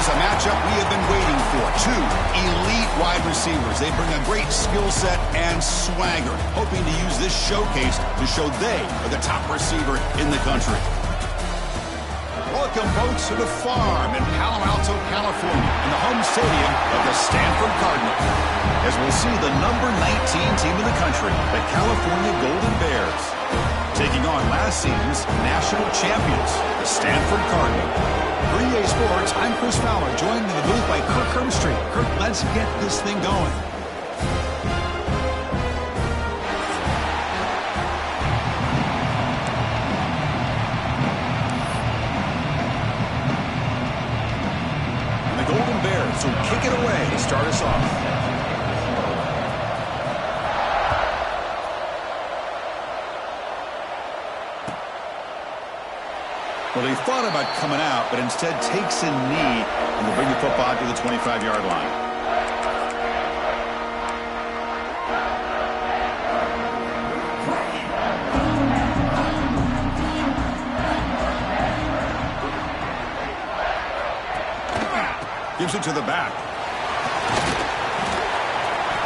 is a matchup we have been waiting for. Two elite wide receivers. They bring a great skill set and swagger, hoping to use this showcase to show they are the top receiver in the country. Welcome, folks, to the farm in Palo Alto, California, in the home stadium of the Stanford Cardinals, as we'll see the number 19 team in the country, the California Golden Bears, taking on last season's national champions, the Stanford Cardinals. For EA Sports, I'm Chris Fowler, joined in the booth by Kirk Hermstreet. Kirk, let's get this thing going. So kick it away to start us off. Well, he thought about coming out, but instead takes a knee and will bring the football to the 25-yard line. Gives it to the back.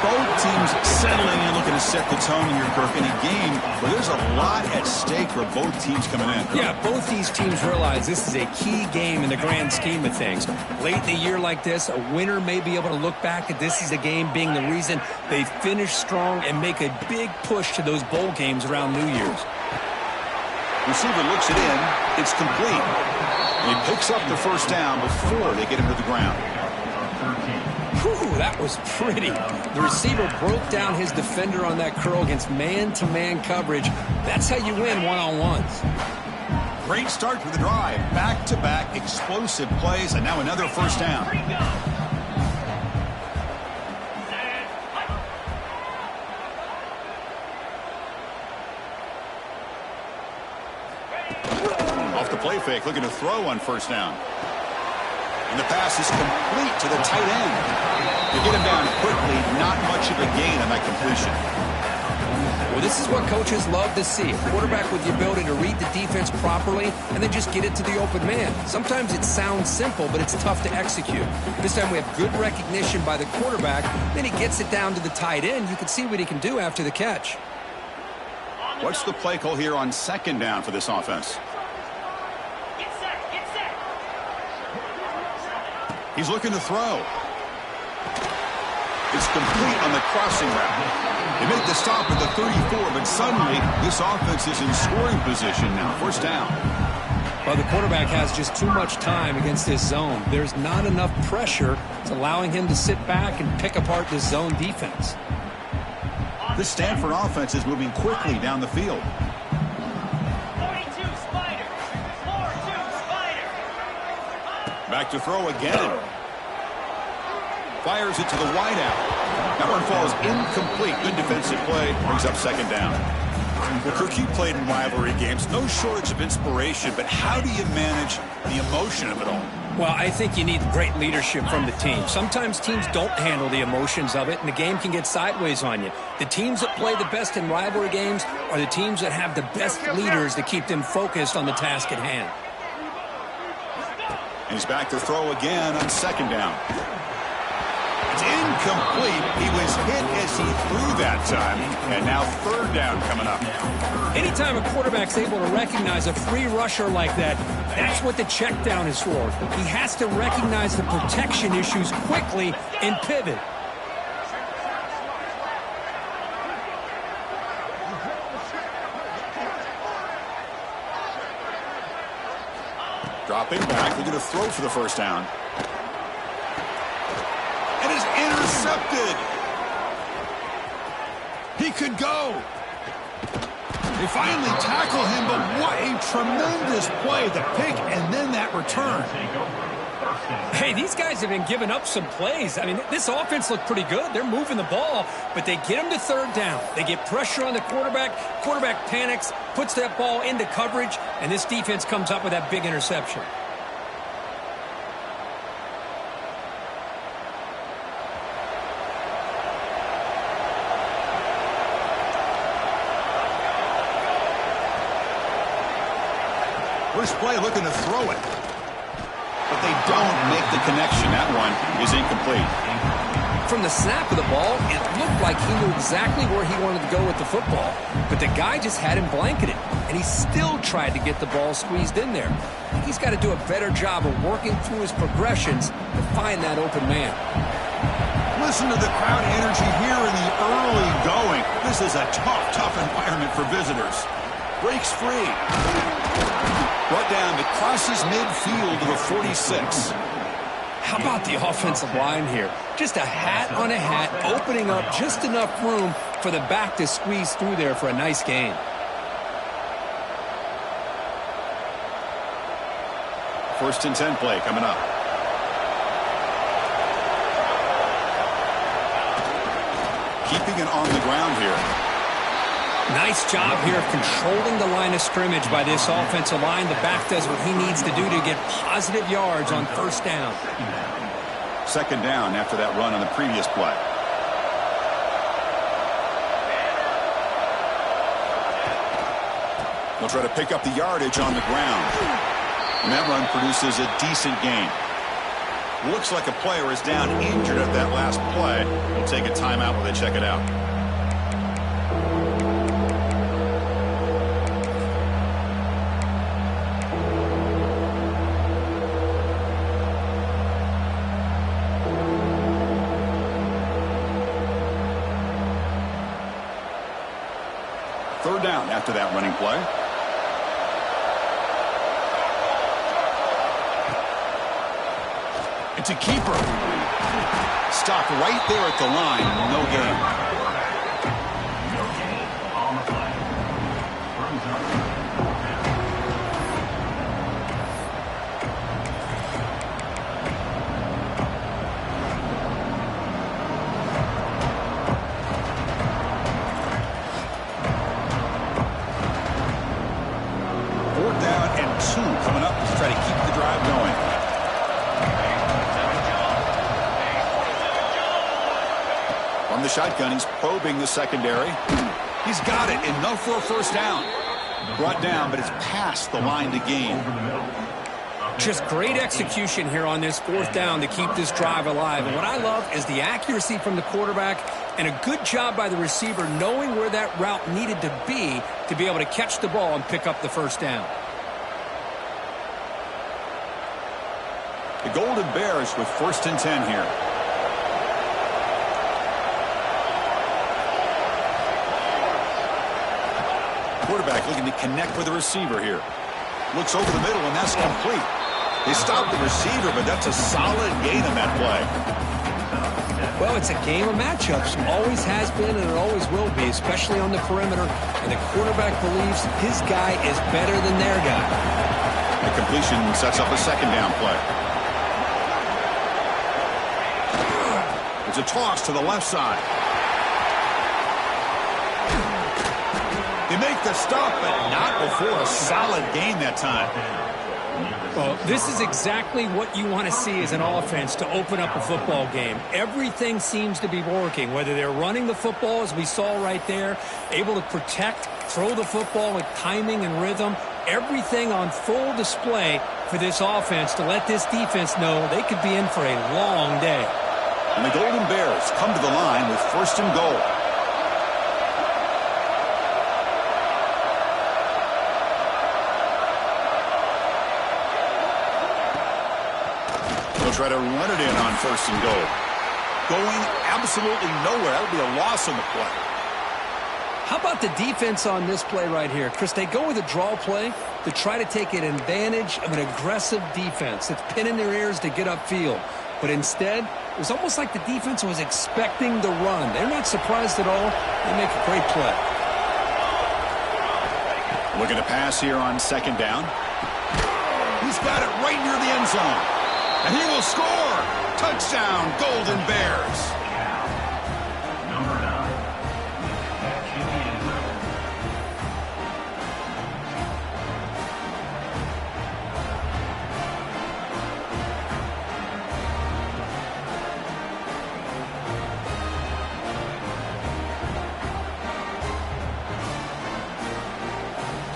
Both teams settling in, looking to set the tone here, Kirk, in a game where there's a lot at stake for both teams coming in. Yeah, both these teams realize this is a key game in the grand scheme of things. Late in a year like this, a winner may be able to look back at this as a game being the reason they finish strong and make a big push to those bowl games around New Year's. Receiver looks it in. It's complete. And he picks up the first down before they get him to the ground. Whew, that was pretty. The receiver broke down his defender on that curl against man-to-man coverage. That's how you win one-on-ones. Great start to the drive. Back-to-back explosive plays, and now another first down. Off the play fake, looking to throw on first down. And the pass is complete to the tight end. To get him down quickly, not much of a gain on that completion. Well, this is what coaches love to see. A quarterback with the ability to read the defense properly and then just get it to the open man. Sometimes it sounds simple, but it's tough to execute. This time we have good recognition by the quarterback. Then he gets it down to the tight end. You can see what he can do after the catch. What's the play call here on second down for this offense? He's looking to throw. It's complete on the crossing route. They make the stop at the 34, but suddenly this offense is in scoring position now. First down. Well, the quarterback has just too much time against this zone. There's not enough pressure. It's allowing him to sit back and pick apart this zone defense. This Stanford offense is moving quickly down the field. Back to throw again. Fires it to the wideout. That one falls incomplete. Good defensive play. Brings up second down. Well, Kirk, you played in rivalry games. No shortage of inspiration, but how do you manage the emotion of it all? Well, I think you need great leadership from the team. Sometimes teams don't handle the emotions of it, and the game can get sideways on you. The teams that play the best in rivalry games are the teams that have the best leaders to keep them focused on the task at hand. He's back to throw again on second down. It's incomplete. He was hit as he threw that time. And now third down coming up. Anytime a quarterback's able to recognize a free rusher like that, that's what the check down is for. He has to recognize the protection issues quickly and pivot. Dropping back, they're going to throw for the first down. And is intercepted. He could go. They finally tackle him, but what a tremendous play. The pick and then that return. Hey, these guys have been giving up some plays. I mean, this offense looked pretty good. They're moving the ball, but they get him to third down. They get pressure on the quarterback. Quarterback panics, puts that ball into coverage, and this defense comes up with that big interception. First play looking to throw it. but they don't make the connection. That one is incomplete. From the snap of the ball, it looked like he knew exactly where he wanted to go with the football, but the guy just had him blanketed, and he still tried to get the ball squeezed in there. He's got to do a better job of working through his progressions to find that open man. Listen to the crowd energy here in the early going. This is a tough environment for visitors. Breaks free. Brought down to crosses midfield to the 46. How about the offensive line here? Just a hat on a hat, opening up just enough room for the back to squeeze through there for a nice gain. First and 10 play coming up. Keeping it on the ground here. Nice job here of controlling the line of scrimmage by this offensive line. The back does what he needs to do to get positive yards on first down. Second down after that run on the previous play. They'll try to pick up the yardage on the ground. And that run produces a decent gain. Looks like a player is down injured at that last play. We'll take a timeout while they check it out. Third down after that running play. It's a keeper. Stopped right there at the line. No gain. Fourth down and 2 coming up to try to keep the drive going. From the shotgun, he's probing the secondary. He's got it. Enough for a first down. Brought down, but it's past the line to gain. Just great execution here on this fourth down to keep this drive alive. And what I love is the accuracy from the quarterback and a good job by the receiver knowing where that route needed to be able to catch the ball and pick up the first down. The Golden Bears with first and 10 here. Quarterback looking to connect with the receiver here. Looks over the middle, and that's complete. They stopped the receiver, but that's a solid gain on that play. Well, it's a game of matchups. Always has been, and it always will be, especially on the perimeter. And the quarterback believes his guy is better than their guy. The completion sets up a second down play. It's a toss to the left side. They make the stop, but not before a solid gain that time. Well, this is exactly what you want to see as an offense to open up a football game. Everything seems to be working, whether they're running the football, as we saw right there, able to protect, throw the football with timing and rhythm, everything on full display for this offense to let this defense know they could be in for a long day. And the Golden Bears come to the line with first and goal. They'll try to run it in on first and goal. Going absolutely nowhere. That would be a loss on the play. How about the defense on this play right here? Chris, they go with a draw play to try to take an advantage of an aggressive defense that's pinning their ears to get upfield. But instead, it was almost like the defense was expecting the run. They're not surprised at all. They make a great play. Looking to pass here on second down. He's got it right near the end zone. And he will score. Touchdown, Golden Bears. Number 9.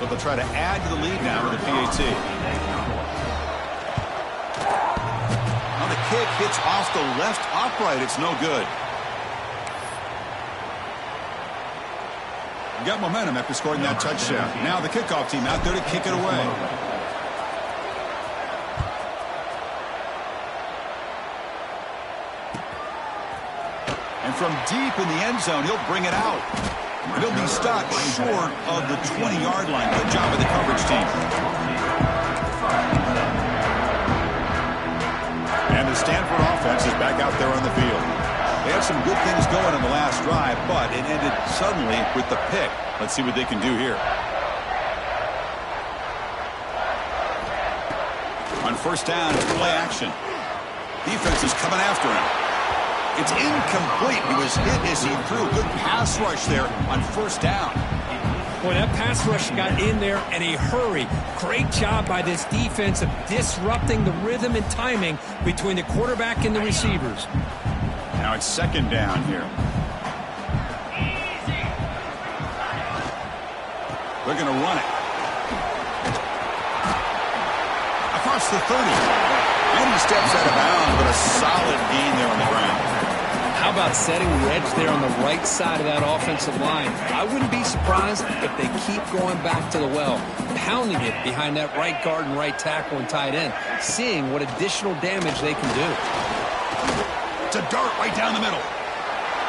So they'll try to add to the lead now with the PAT. kick hits off the left upright. It's no good. Got momentum after scoring that touchdown. Now the kickoff team out there to kick it away. And from deep in the end zone, he'll bring it out. He'll be stopped short of the 20-yard line. Good job of the coverage team. And the Stanford offense is back out there on the field. They had some good things going on the last drive, but it ended suddenly with the pick. Let's see what they can do here. On first down, it's play action. Defense is coming after him. It's incomplete. He was hit as he threw. Good pass rush there on first down. Boy, that pass rush got in there in a hurry. Great job by this defense of disrupting the rhythm and timing between the quarterback and the receivers. Now it's second down here. They're going to run it. Across the 30. And he steps out of bounds, but a solid gain there on the ground. How about setting the edge there on the right side of that offensive line? I wouldn't be surprised if they keep going back to the well, pounding it behind that right guard and right tackle and tight end, seeing what additional damage they can do. It's a dart right down the middle.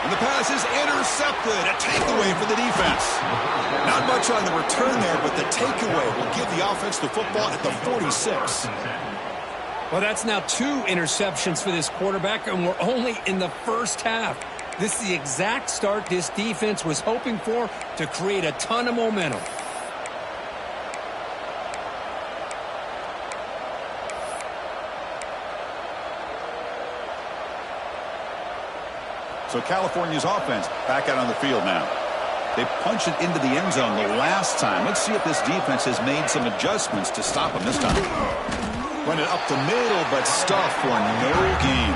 And the pass is intercepted. A takeaway for the defense. Not much on the return there, but the takeaway will give the offense the football at the 46. Well, that's now 2 interceptions for this quarterback, and we're only in the first half. This is the exact start this defense was hoping for to create a ton of momentum. So California's offense back out on the field now. They punched it into the end zone the last time. Let's see if this defense has made some adjustments to stop them this time. Run it up the middle, but stuff for no gain.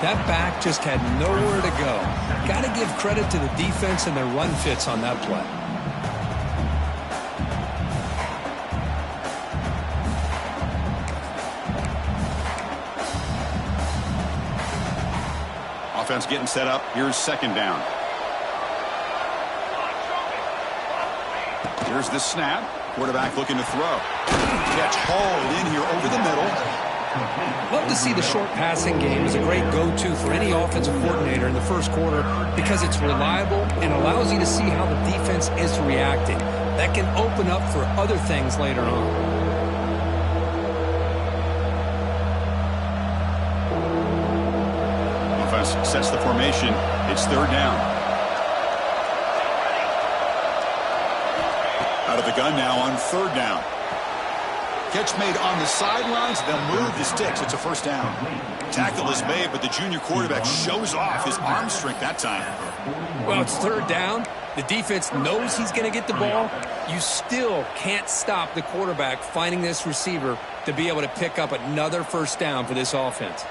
That back just had nowhere to go. Got to give credit to the defense and their run fits on that play. Offense getting set up. Here's second down. Here's the snap. Quarterback looking to throw. Catch hauled in here over the middle. Love to see the short passing game as a great go-to for any offensive coordinator in the first quarter because it's reliable and allows you to see how the defense is reacting. That can open up for other things later on. Offense sets the formation. It's third down. Out of the gun now on third down. Catch made on the sidelines. They'll move the sticks. It's a first down. Tackle is made, but the junior quarterback shows off his arm strength that time. Well, it's third down. The defense knows he's going to get the ball. You still can't stop the quarterback finding this receiver to be able to pick up another first down for this offense.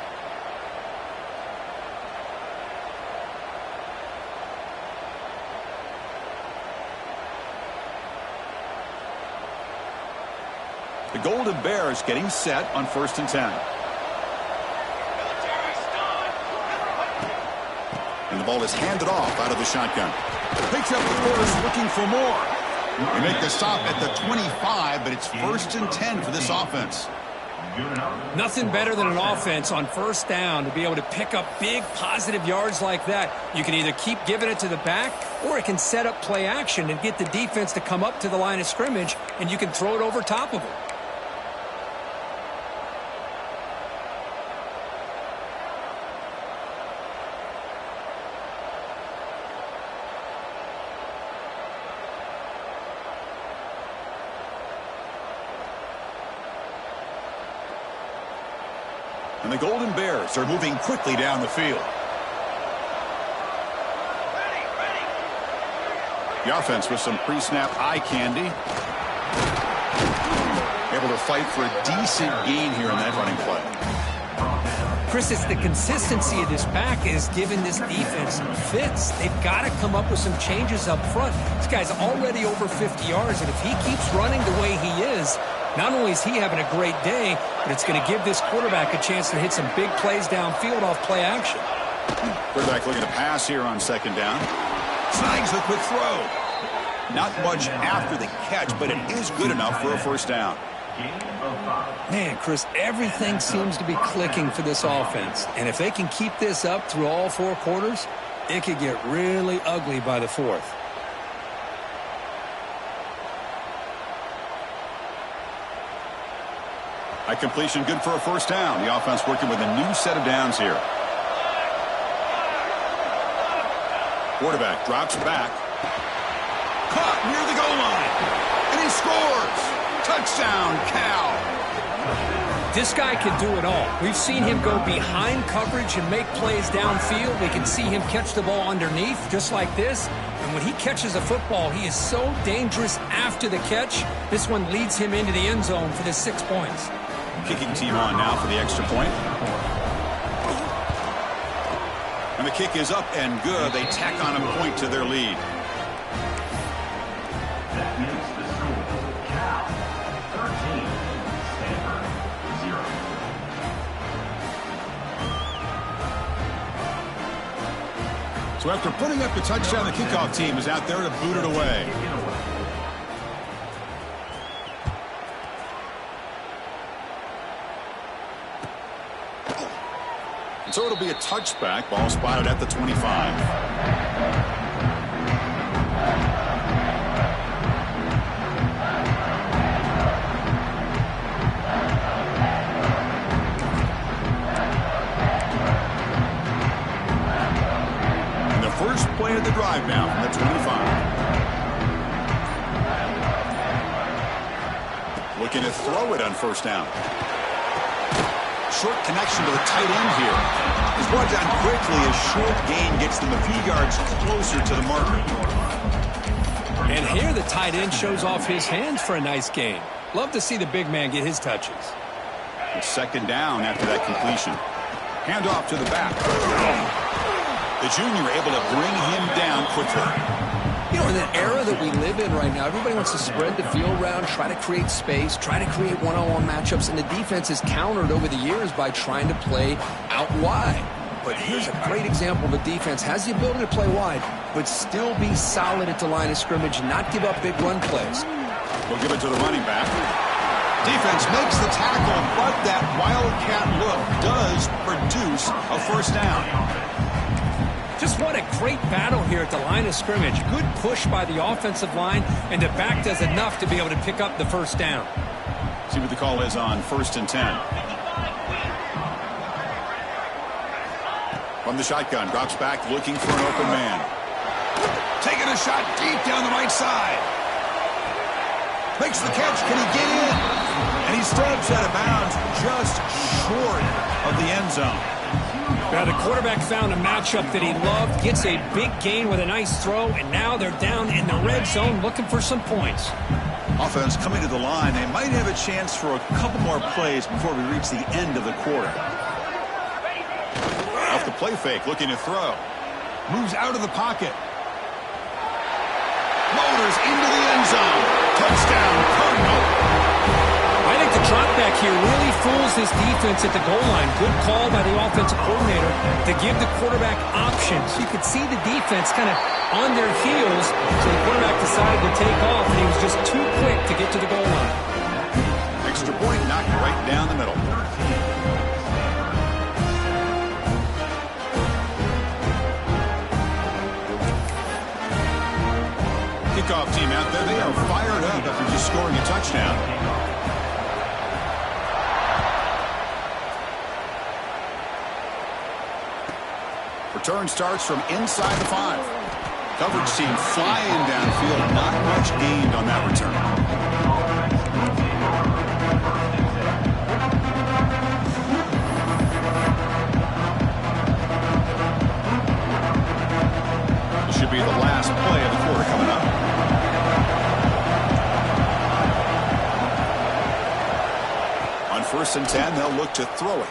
The Golden Bears getting set on 1st and 10. And the ball is handed off out of the shotgun. Picks up the course looking for more. They make the stop at the 25, but it's 1st and 10 for this offense. Nothing better than an offense on first down to be able to pick up big positive yards like that. You can either keep giving it to the back, or it can set up play action and get the defense to come up to the line of scrimmage, and you can throw it over top of them. And the Golden Bears are moving quickly down the field. The offense with some pre-snap eye candy. Able to fight for a decent gain here on that running play. Chris, it's the consistency of this back is giving this defense fits. They've got to come up with some changes up front. This guy's already over 50 yards, and if he keeps running the way he is, Not only is he having a great day, but it's going to give this quarterback a chance to hit some big plays downfield off play action. Quarterback looking to pass here on second down. Snags the quick throw. Not much after the catch, but it is good enough for a first down. Man, Chris, everything seems to be clicking for this offense. And if they can keep this up through all 4 quarters, it could get really ugly by the 4th. At completion, good for a first down. The offense working with a new set of downs here. Quarterback drops back. Caught near the goal line. And he scores. Touchdown, Cal. This guy can do it all. We've seen him go behind coverage and make plays downfield. We can see him catch the ball underneath, just like this. And when he catches a football, he is so dangerous after the catch. This one leads him into the end zone for the 6 points. Kicking team on now for the extra point. And the kick is up and good. They tack on a point to their lead. That makes the score Cal 13, Stanford 0. So after putting up the touchdown, the kickoff team is out there to boot it away. So it'll be a touchback. Ball spotted at the 25. And the first play of the drive now from the 25. Looking to throw it on first down. Short connection to the tight end here. He's brought down quickly. A short gain gets them a few yards closer to the marker. And here the tight end shows off his hands for a nice gain. Love to see the big man get his touches. And second down after that completion. Handoff to the back. The junior able to bring him down quickly. You know, in the era that we live in right now, everybody wants to spread the field around, try to create space, try to create one-on-one matchups, and the defense has countered over the years by trying to play out wide. But here's a great example of a defense has the ability to play wide, but still be solid at the line of scrimmage, not give up big run plays. We'll give it to the running back. Defense makes the tackle, but that wildcat look does produce a first down. Just what a great battle here at the line of scrimmage. Good push by the offensive line, and the back does enough to be able to pick up the first down. See what the call is on 1st and 10. From the shotgun, drops back, looking for an open man. Taking a shot deep down the right side. Makes the catch. Can he get in? And he steps out of bounds just short of the end zone. Now the quarterback found a matchup that he loved, gets a big gain with a nice throw, and now they're down in the red zone looking for some points. Offense coming to the line. They might have a chance for a couple more plays before we reach the end of the quarter. Off the play fake, looking to throw. Moves out of the pocket. Motors into the end zone. Touchdown, Cardinal. I think the drop back here really fools this defense at the goal line. Good call by the offensive coordinator to give the quarterback options. You could see the defense kind of on their heels, so the quarterback decided to take off, and he was just too quick to get to the goal line. Extra point knocked right down the middle. Kickoff team out there. They are fired up after just scoring a touchdown. Return starts from inside the 5. Coverage team flying downfield. Not much gained on that return. This should be the last play of the quarter coming up. On 1st and 10, they'll look to throw it.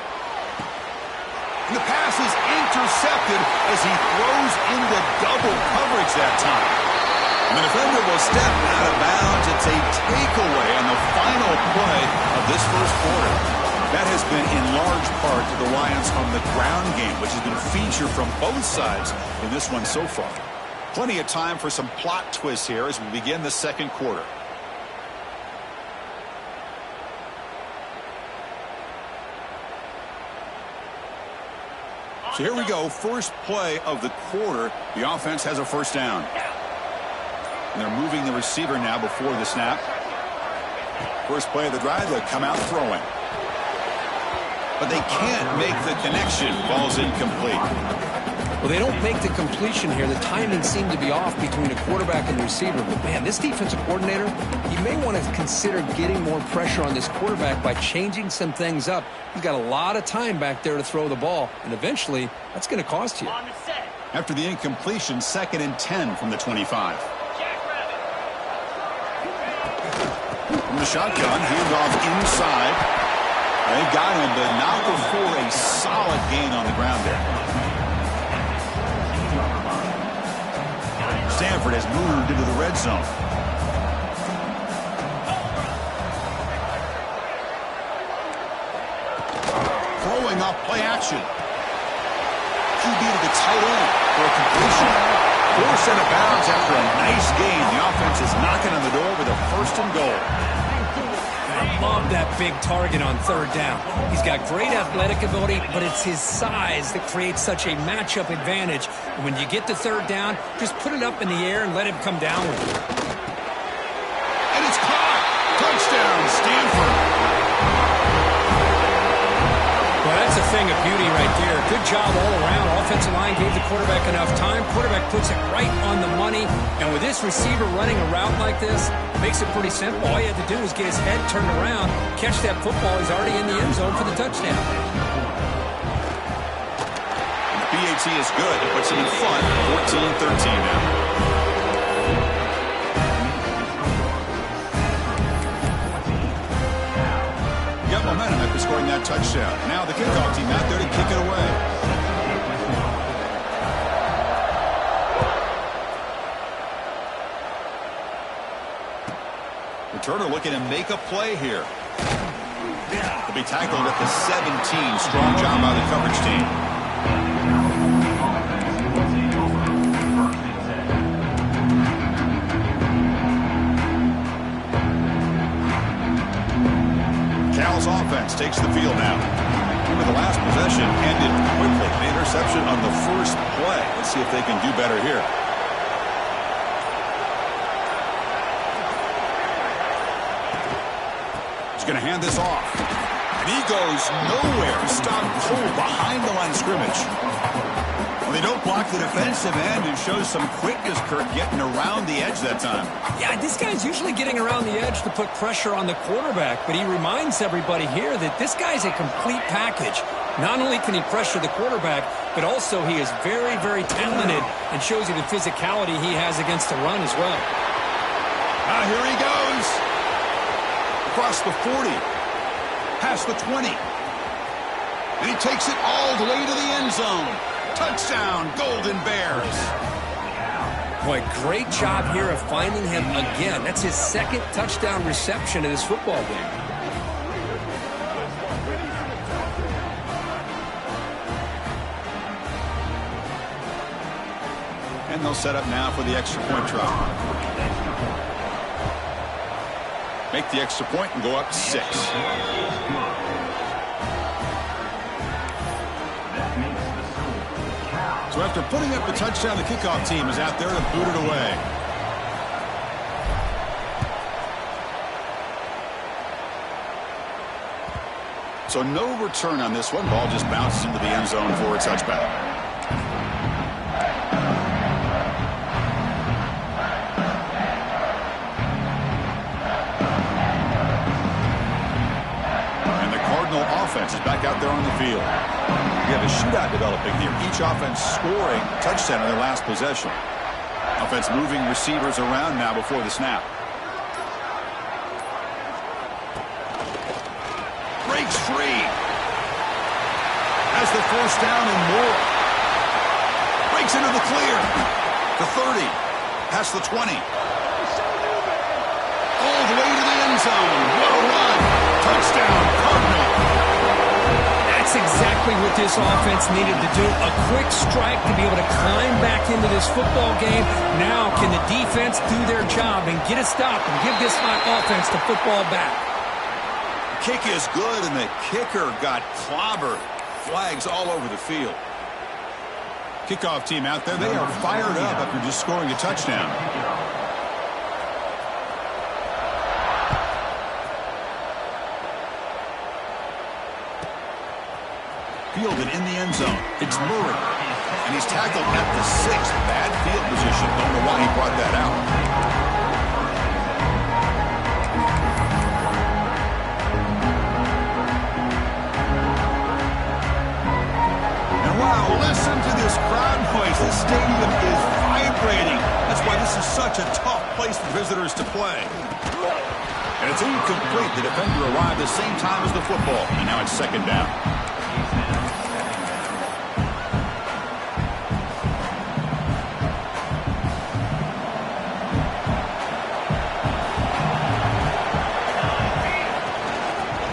And the pass is intercepted as he throws into double coverage that time. And the defender will step out of bounds. It's it's a takeaway on the final play of this first quarter. That has been in large part to the reliance on the ground game, which has been featured from both sides in this one so far. Plenty of time for some plot twists here as we begin the second quarter. So here we go, first play of the quarter. The offense has a first down. And they're moving the receiver now before the snap. First play of the drive, they'll come out throwing. But they can't make the connection. Ball's incomplete. Well, they don't make the completion here. The timing seemed to be off between a quarterback and the receiver. But, man, this defensive coordinator, he may want to consider getting more pressure on this quarterback by changing some things up. He's got a lot of time back there to throw the ball, and eventually that's going to cost you. After the incompletion, 2nd and 10 from the 25. From the shotgun, handoff inside. They got him, but not before a solid gain on the ground there. Stanford has moved into the red zone. Throwing off play action. QB to the tight end for a completion. Forced out of bounds after a nice gain. The offense is knocking on the door with a 1st and goal. I love that big target on 3rd down. He's got great athletic ability, but it's his size that creates such a matchup advantage. And when you get to 3rd down, just put it up in the air and let him come down with it. And it's caught. Touchdown, Stanford. Well, that's a thing of beauty right there. Good job all around. Offensive line gave the quarterback enough time. Quarterback puts it right on the money. And with this receiver running a route like this, it makes it pretty simple. All you have to do is get his head turned around, catch that football. He's already in the end zone for the touchdown. And the PAT is good. It puts him in front, 14-13 now. Momentum after scoring that touchdown. Now the kickoff team out there to kick it away. Returner looking to make a play here. He'll be tackled at the 17. Strong job by the coverage team. Cal's offense takes the field now. Remember, the last possession ended quickly. An interception on the first play. Let's see if they can do better here. He's going to hand this off. And he goes nowhere. Stopped cold behind the line of scrimmage. Well, they don't block the defensive end and shows some quickness, Kirk, getting around the edge that time. Yeah, this guy's usually getting around the edge to put pressure on the quarterback, but he reminds everybody here that this guy's a complete package. Not only can he pressure the quarterback, but also he is very, very talented and shows you the physicality he has against the run as well. Here he goes. Across the 40. Past the 20. And he takes it all the way to the end zone. Touchdown, Golden Bears. Boy, great job here of finding him again. That's his 2nd touchdown reception in this football game. And they'll set up now for the extra point try. Make the extra point and go up 6. So after putting up the touchdown, the kickoff team is out there to boot it away. So no return on this one. Ball just bounces into the end zone for a touchback. Offense is back out there on the field. We have a shootout developing here. Each offense scoring a touchdown on their last possession. Offense moving receivers around now before the snap. Breaks free. Has the first down and more. Breaks into the clear. The 30. Past the 20. Oh, end zone. What a run. Touchdown, Cardinal. That's exactly what this offense needed to do. A quick strike to be able to climb back into this football game. Now can the defense do their job and get a stop and give this offense the football back? Kick is good, and the kicker got clobbered. Flags all over the field. Kickoff team out there, they are fired up after just scoring a touchdown. Fielded in the end zone. It's Murray. And he's tackled at the 6. Bad field position. Don't know why he brought that out. And wow, listen to this crowd noise. The stadium is vibrating. That's why this is such a tough place for visitors to play. And it's incomplete. The defender arrived the same time as the football. And now it's second down.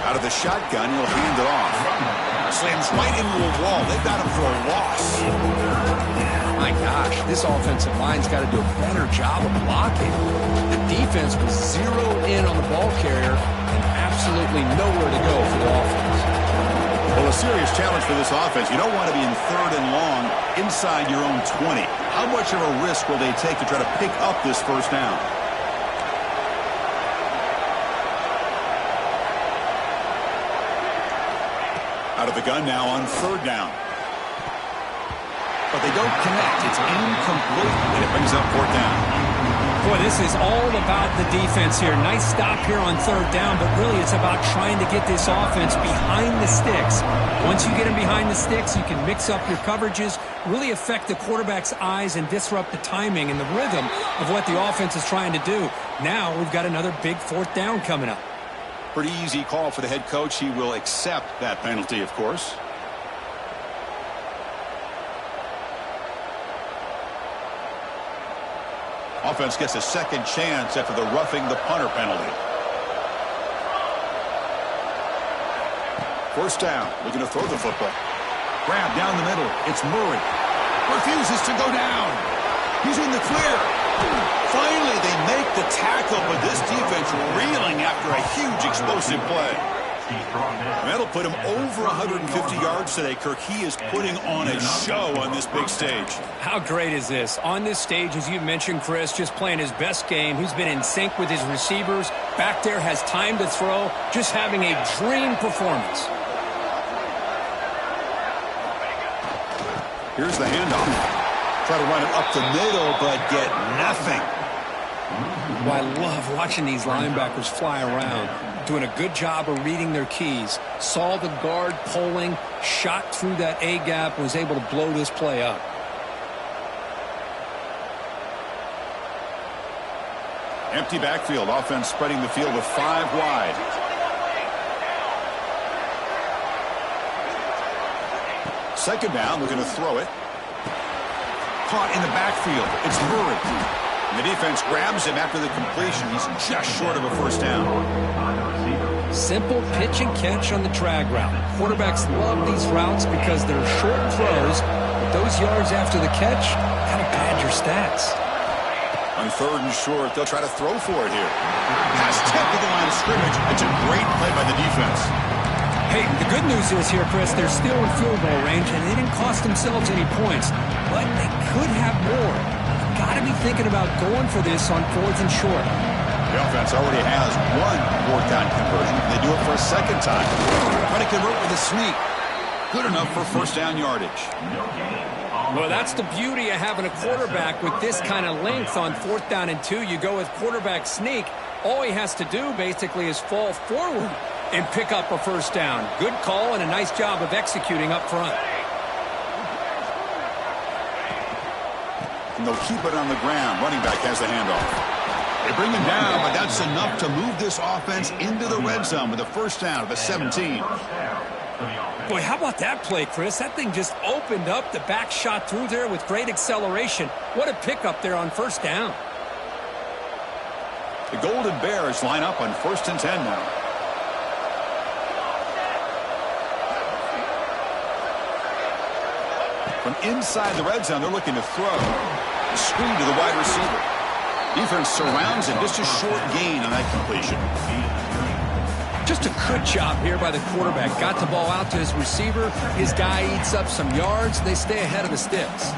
Out of the shotgun, he'll hand it off. Slams right into a wall. They've got him for a loss. My gosh, this offensive line's got to do a better job of blocking. The defense was zeroed in on the ball carrier and absolutely nowhere to go for the offense. Well, a serious challenge for this offense. You don't want to be in 3rd and long inside your own 20. How much of a risk will they take to try to pick up this first down? Out of the gun now on 3rd down. But they don't connect. It's incomplete, and it brings up 4th down. Boy, this is all about the defense here. Nice stop here on 3rd down, but really it's about trying to get this offense behind the sticks. Once you get them behind the sticks, you can mix up your coverages, really affect the quarterback's eyes and disrupt the timing and the rhythm of what the offense is trying to do. Now we've got another big 4th down coming up. Pretty easy call for the head coach. He will accept that penalty, of course. Offense gets a second chance after the roughing the punter penalty. 1st down. Looking to throw the football. Grab down the middle. It's Murray. Refuses to go down. He's in the clear. Finally, they make the tackle, but this defense reeling after a huge explosive play. And that'll put him over 150 yards today, Kirk. He is putting on a show on this big stage. How great is this? On this stage, as you mentioned, Chris, just playing his best game. He's been in sync with his receivers. Back there, has time to throw. Just having a dream performance. Here's the handoff. Try to run it up the middle, but get nothing. Well, I love watching these linebackers fly around, doing a good job of reading their keys. Saw the guard pulling, shot through that A-gap, was able to blow this play up. Empty backfield. Offense spreading the field with 5 wide. Second down. Looking to throw it. Caught in the backfield. It's Murray. And the defense grabs him after the completion. He's just short of a 1st down. Simple pitch and catch on the drag route. Quarterbacks love these routes because they're short throws, but those yards after the catch kind of pad your stats. On 3rd and short, they'll try to throw for it here. Pass tipped to the line of scrimmage. It's a great play by the defense. Hey, the good news is here, Chris, they're still in field goal range, and they didn't cost themselves any points, but they could have more. You've got to be thinking about going for this on 4th and short. The offense already has 1 4th down conversion. They do it for a 2nd time. Try to convert with a sneak. Good enough for 1st down yardage. Well, that's the beauty of having a quarterback with this kind of length on 4th down and 2. You go with quarterback sneak. All he has to do basically is fall forward and pick up a 1st down. Good call and a nice job of executing up front. And they'll keep it on the ground. Running back has the handoff. They bring him down, but that's enough to move this offense into the red zone with a 1st down at the 17. Boy, how about that play, Chris? That thing just opened up. The back shot through there with great acceleration. What a pickup there on 1st down. The Golden Bears line up on 1st and 10 now. From inside the red zone, they're looking to throw. A screen to the wide receiver. Defense surrounds him. Just a short gain on that completion. Just a good job here by the quarterback. Got the ball out to his receiver. His guy eats up some yards. They stay ahead of the sticks.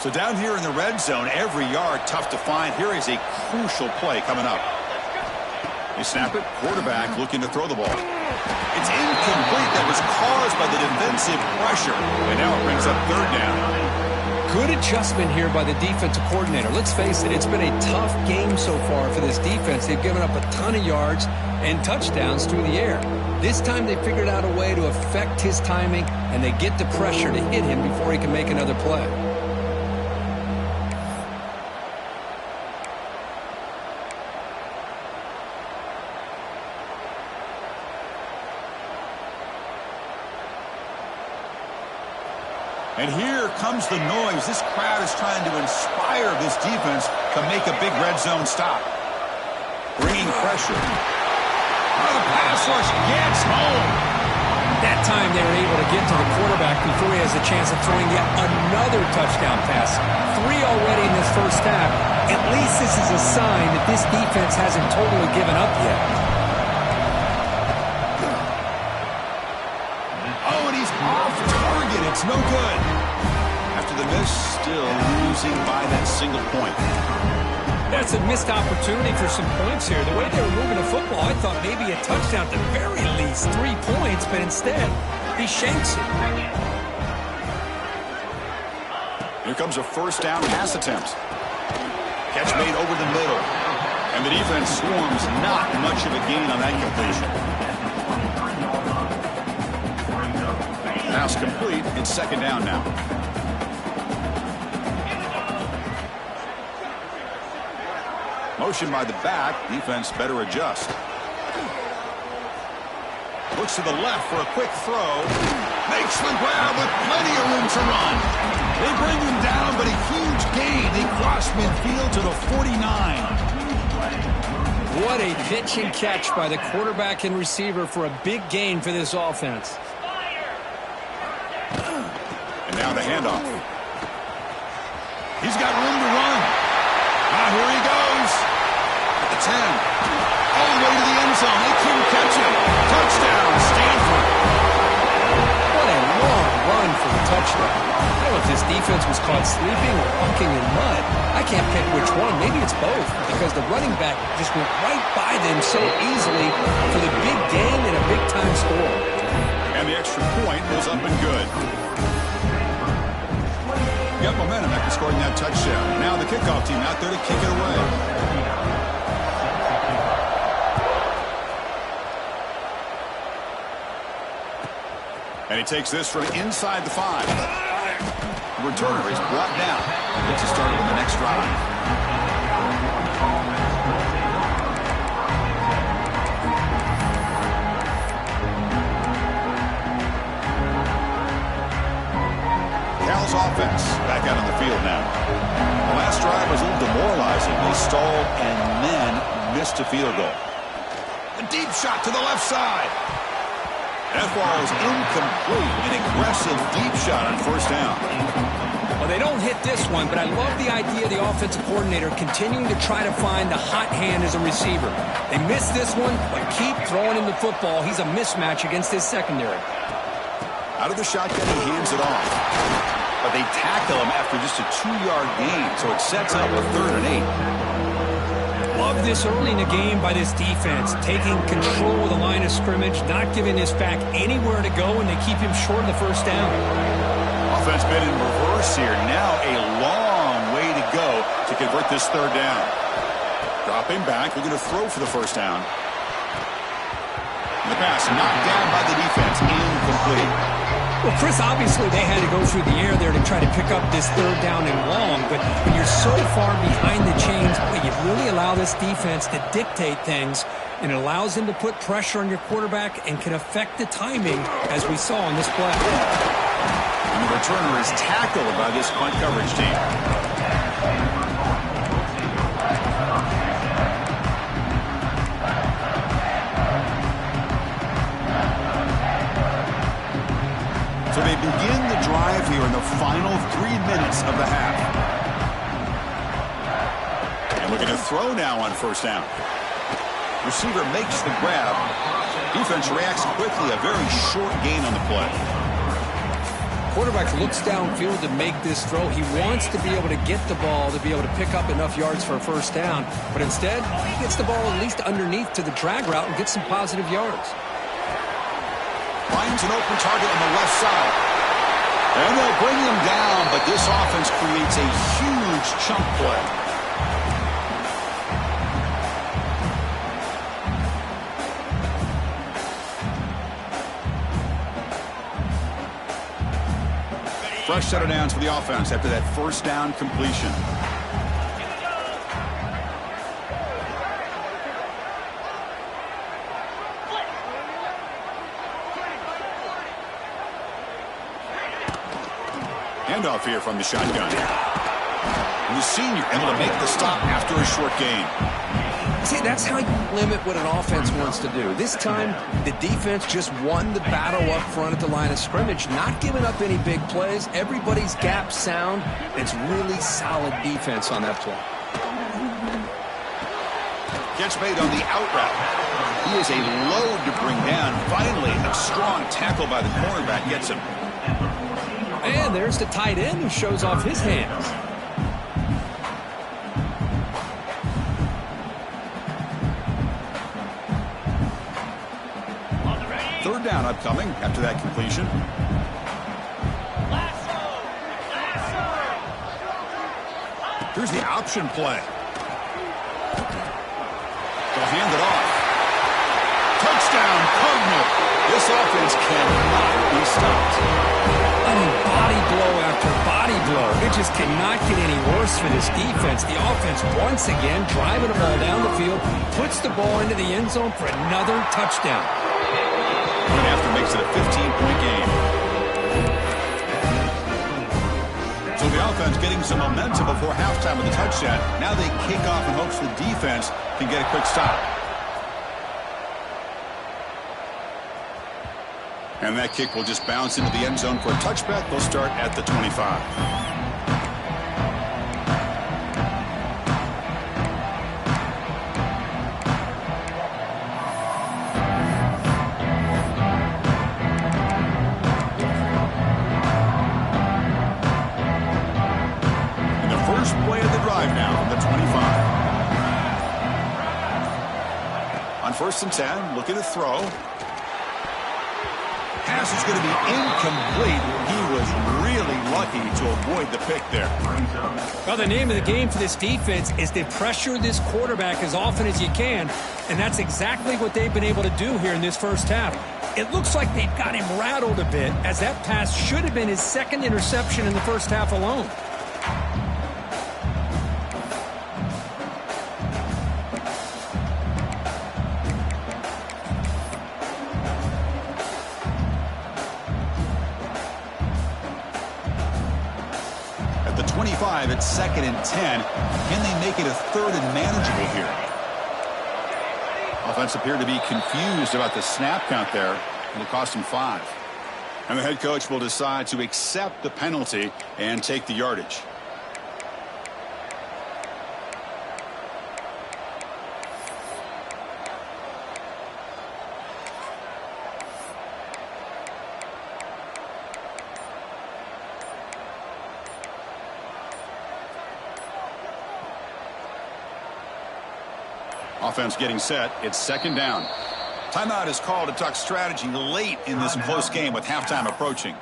So down here in the red zone, every yard tough to find. Here is a crucial play coming up. They snap it. Quarterback looking to throw the ball. It's incomplete. That was caused by the defensive pressure. And now it brings up 3rd down. Good adjustment here by the defensive coordinator. Let's face it, it's been a tough game so far for this defense. They've given up a ton of yards and touchdowns through the air. This time they figured out a way to affect his timing, and they get the pressure to hit him before he can make another play. And here comes the noise. This crowd is trying to inspire this defense to make a big red zone stop. Bringing pressure. Oh, the pass rush gets home. That time they were able to get to the quarterback before he has a chance of throwing yet another touchdown pass. 3 already in this first half. At least this is a sign that this defense hasn't totally given up yet. Oh, and he's off target. It's no good. After the miss, still losing by that single point. That's a missed opportunity for some points here. The way they were moving the football, I thought maybe a touchdown at the very least. 3 points, but instead, he shanks it. Here comes a 1st down pass attempt. Catch made over the middle. And the defense swarms. Not much of a gain on that completion. Pass complete. It's 2nd down now. Motion by the back. Defense better adjust. Looks to the left for a quick throw. Makes the grab with plenty of room to run. They bring him down, but a huge gain. They cross midfield to the 49. What a pitch and catch by the quarterback and receiver for a big gain for this offense. And now the handoff. He's got room to run. Now here he goes. At the 10. All the way to the end zone. They couldn't catch him. Touchdown, Stanford. What a long run for the touchdown. I don't know if this defense was caught sleeping or walking in mud. I can't pick which one. Maybe it's both, because the running back just went right by them so easily for the big gain and a big-time score. And the extra point was up and good. Got momentum after scoring that touchdown. Now the kickoff team out there to kick it away. And he takes this from inside the 5. The returner is brought down. Gets us started with the next drive. Cal's offense back out on the field now. The last drive was a little demoralizing. They stalled and then missed a field goal. A deep shot to the left side. That ball is incomplete. An aggressive deep shot on 1st down. Well, they don't hit this one, but I love the idea of the offensive coordinator continuing to try to find the hot hand as a receiver. They missed this one, but keep throwing him the football. He's a mismatch against his secondary. Out of the shotgun, he hands it off. But they tackle him after just a 2-yard gain, so it sets up a 3rd and 8. Love this early in the game by this defense, taking control of the line of scrimmage, not giving this back anywhere to go, and they keep him short of the 1st down. Offense been in reverse here. Now a long way to go to convert this 3rd down. Dropping back, looking to throw for the 1st down. And the pass knocked down by the defense, incomplete. Well, Chris, obviously they had to go through the air there to try to pick up this 3rd down and long, but when you're so far behind the chains, you really allow this defense to dictate things, and it allows them to put pressure on your quarterback and can affect the timing, as we saw in this play. And the returner is tackled by this punt coverage team. So they begin the drive here in the final 3 minutes of the half. And looking to throw now on first down. Receiver makes the grab. Defense reacts quickly. A very short gain on the play. Quarterback looks downfield to make this throw. He wants to be able to get the ball to be able to pick up enough yards for a first down. But instead, he gets the ball at least underneath to the drag route and gets some positive yards. Finds an open target on the left side. And they'll bring him down, but this offense creates a huge chunk play. Fresh set of downs for the offense after that first down completion. Handoff here from the shotgun. And the senior able to make the stop after a short gain. See, that's how you limit what an offense wants to do. This time, the defense just won the battle up front at the line of scrimmage, not giving up any big plays. Everybody's gap sound. It's really solid defense on that play. Catch made on the out route. He is a load to bring down. Finally, a strong tackle by the cornerback gets him. And there's the tight end who shows off his hands. Third down upcoming after that completion. Here's the option play. They'll hand it off. Touchdown, Cardinal. This offense cannot be stopped. I mean, body blow after body blow. It just cannot get any worse for this defense. The offense, once again, driving the ball down the field, puts the ball into the end zone for another touchdown. Point after makes it a 15-point game. So the offense getting some momentum before halftime with the touchdown. Now they kick off in hopes the defense can get a quick stop. And that kick will just bounce into the end zone for a touchback. They'll start at the 25. And the first play of the drive now from the 25. On 1st and 10, looking to throw. Pass is going to be incomplete. He was really lucky to avoid the pick there. Well, the name of the game for this defense is to pressure this quarterback as often as you can, and that's exactly what they've been able to do here in this first half. It looks like they've got him rattled a bit, as that pass should have been his second interception in the first half alone. At the 25, it's 2nd and 10. Can they make it a 3rd and manageable here? Offense appeared to be confused about the snap count there. It'll cost him 5. And the head coach will decide to accept the penalty and take the yardage. Offense getting set. It's 2nd down. Timeout is called to talk strategy late in this close game with halftime approaching.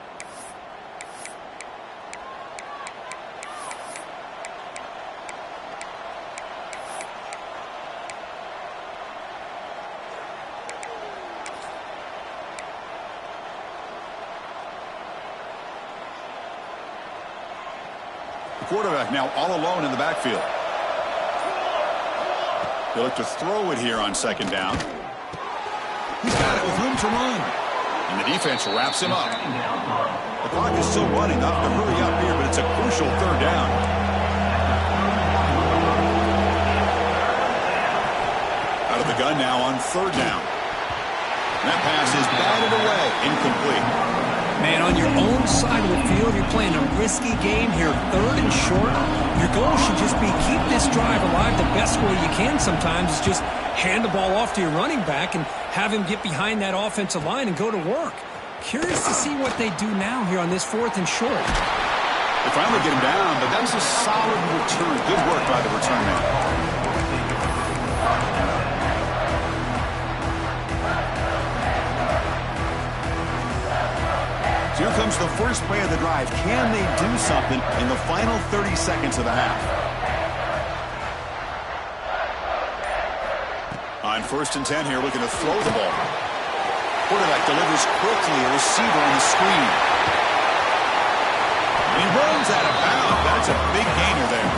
The quarterback now all alone in the backfield. He'll look to throw it here on 2nd down. He's got it with room to run. And the defense wraps him up. The clock is still running. Not to hurry up here, but it's a crucial third down. Out of the gun now on third down. And that pass is batted away. Incomplete. Man, on your own side of the field, you're playing a risky game here, third and short. Your goal should just be keep this drive alive the best way you can sometimes is just hand the ball off to your running back and have him get behind that offensive line and go to work. Curious to see what they do now here on this fourth and short. They finally get him down, but that's a solid return. Good work by the return man. Here comes the first play of the drive. Can they do something in the final 30 seconds of the half? On 1st and 10 here, looking to throw the ball. Quarterback delivers quickly, a receiver on the screen. He runs out of bounds. That's a big gainer there.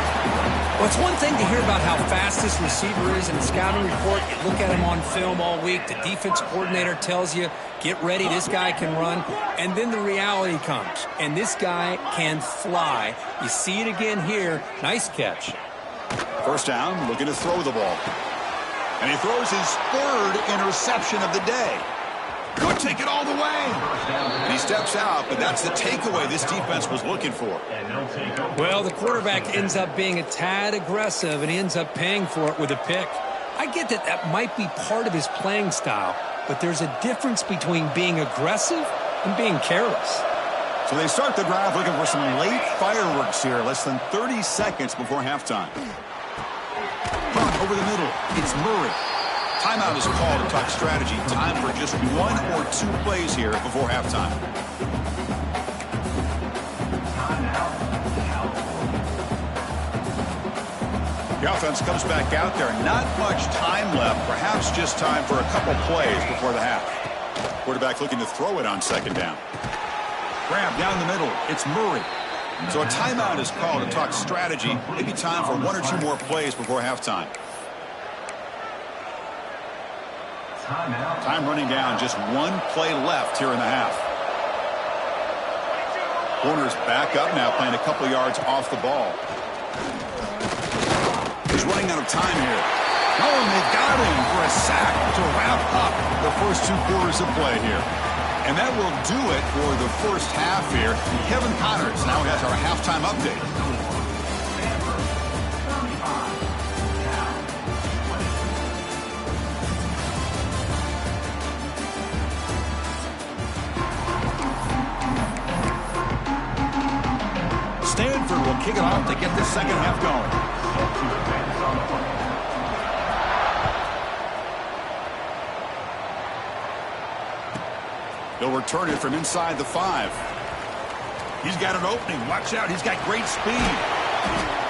Well, it's one thing to hear about how fast this receiver is in the scouting report. You look at him on film all week. The defense coordinator tells you, get ready, this guy can run. And then the reality comes. And this guy can fly. You see it again here. Nice catch. First down, looking to throw the ball. And he throws his third interception of the day. Could take it all the way. And he steps out, but that's the takeaway this defense was looking for. Well, the quarterback ends up being a tad aggressive, and he ends up paying for it with a pick. I get that that might be part of his playing style, but there's a difference between being aggressive and being careless. So they start the drive looking for some late fireworks here, less than 30 seconds before halftime. Over the middle, it's Murray. Timeout is called to talk strategy. Time for just 1 or 2 plays here before halftime. The offense comes back out there. Not much time left. Perhaps just time for a couple plays before the half. Quarterback looking to throw it on second down. Grab down the middle. It's Murray. So a timeout is called to talk strategy. Maybe time for 1 or 2 more plays before halftime. Time running down. Just 1 play left here in the half. Corner's back up now, playing a couple yards off the ball. He's running out of time here. Oh, and they've got him for a sack to wrap up the first 2 quarters of play here. And that will do it for the first half here. Kevin Connors now has our halftime update. Stanford will kick it off to get this second half going. He'll return it from inside the 5. He's got an opening. Watch out. He's got great speed.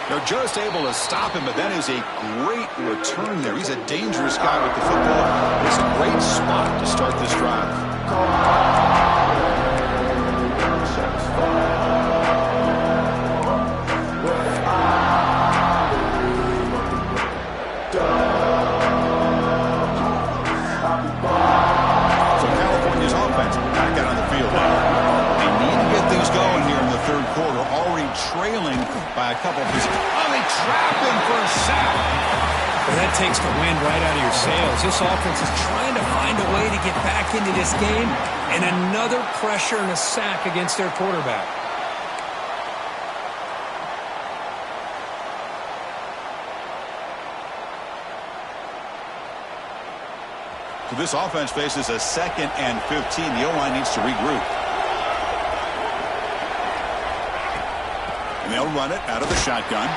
They're just able to stop him, but that is a great return there. He's a dangerous guy with the football. It's a great spot to start this drive. Trailing by a couple of positions. Oh, they trap him for a sack. Well, that takes the wind right out of your sails. This offense is trying to find a way to get back into this game, and another pressure and a sack against their quarterback. So this offense faces a 2nd and 15. The O-line needs to regroup. And they'll run it out of the shotgun.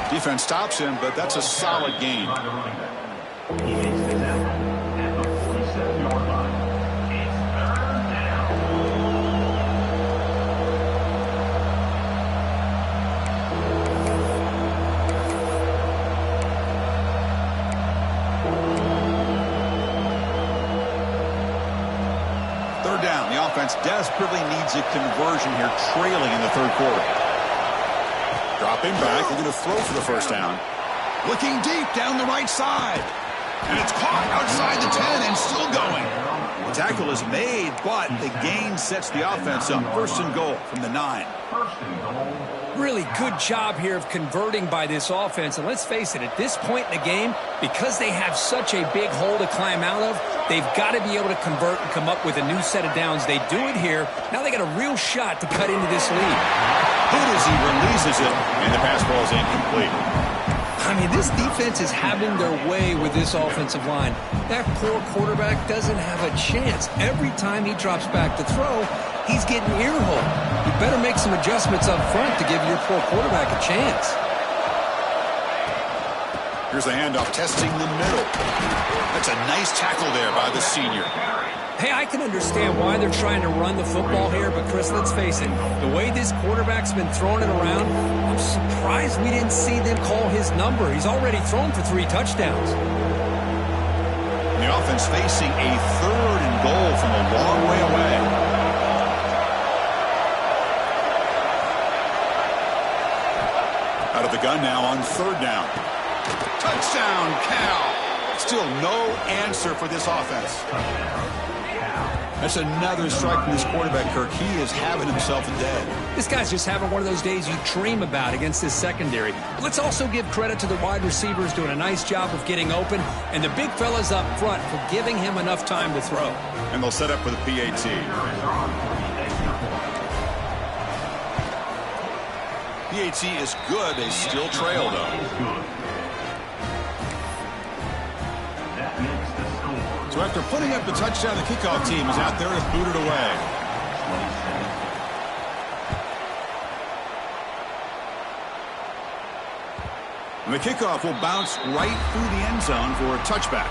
Defense stops him, but that's a solid gain. Down. The offense desperately needs a conversion here, trailing in the 3rd quarter. Dropping back, looking to throw for the first down. Looking deep down the right side. And it's caught outside the 10 and still going. The tackle is made, but the gain sets the offense up. First and goal from the 9. First and goal. Really good job here of converting by this offense. And let's face it, at this point in the game, because they have such a big hole to climb out of, they've got to be able to convert and come up with a new set of downs. They do it here. Now they got a real shot to cut into this lead. He releases it, and the pass ball is incomplete. I mean, this defense is having their way with this offensive line. That poor quarterback doesn't have a chance. Every time he drops back to throw, he's getting ear-hole. You better make some adjustments up front to give your poor quarterback a chance. Here's the handoff, testing the middle. That's a nice tackle there by the senior. Hey, I can understand why they're trying to run the football here, but Chris, let's face it, the way this quarterback's been throwing it around, I'm surprised we didn't see them call his number. He's already thrown for 3 touchdowns. The offense facing a 3rd and goal from a long way away. Out of the gun now on 3rd down. Touchdown, Cal. Still no answer for this offense. That's another strike from this quarterback, Kirk. He is having himself a day. This guy's just having one of those days you dream about against this secondary. Let's also give credit to the wide receivers doing a nice job of getting open, and the big fellas up front for giving him enough time to throw. And they'll set up for the PAT. PAT is good. They still trail, though. So after putting up the touchdown, the kickoff team is out there to boot it away. And the kickoff will bounce right through the end zone for a touchback.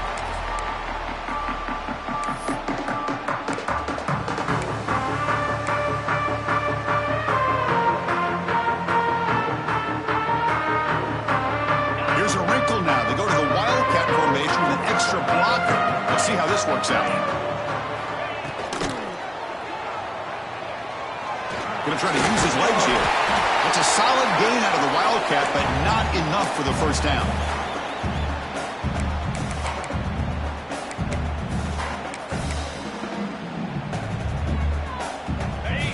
Here's a wrinkle now. They go to the Wildcat formation with an extra blocker. Let's see how this works out. Going to try to use his legs here. It's a solid gain out of the Wildcat, but not enough for the first down.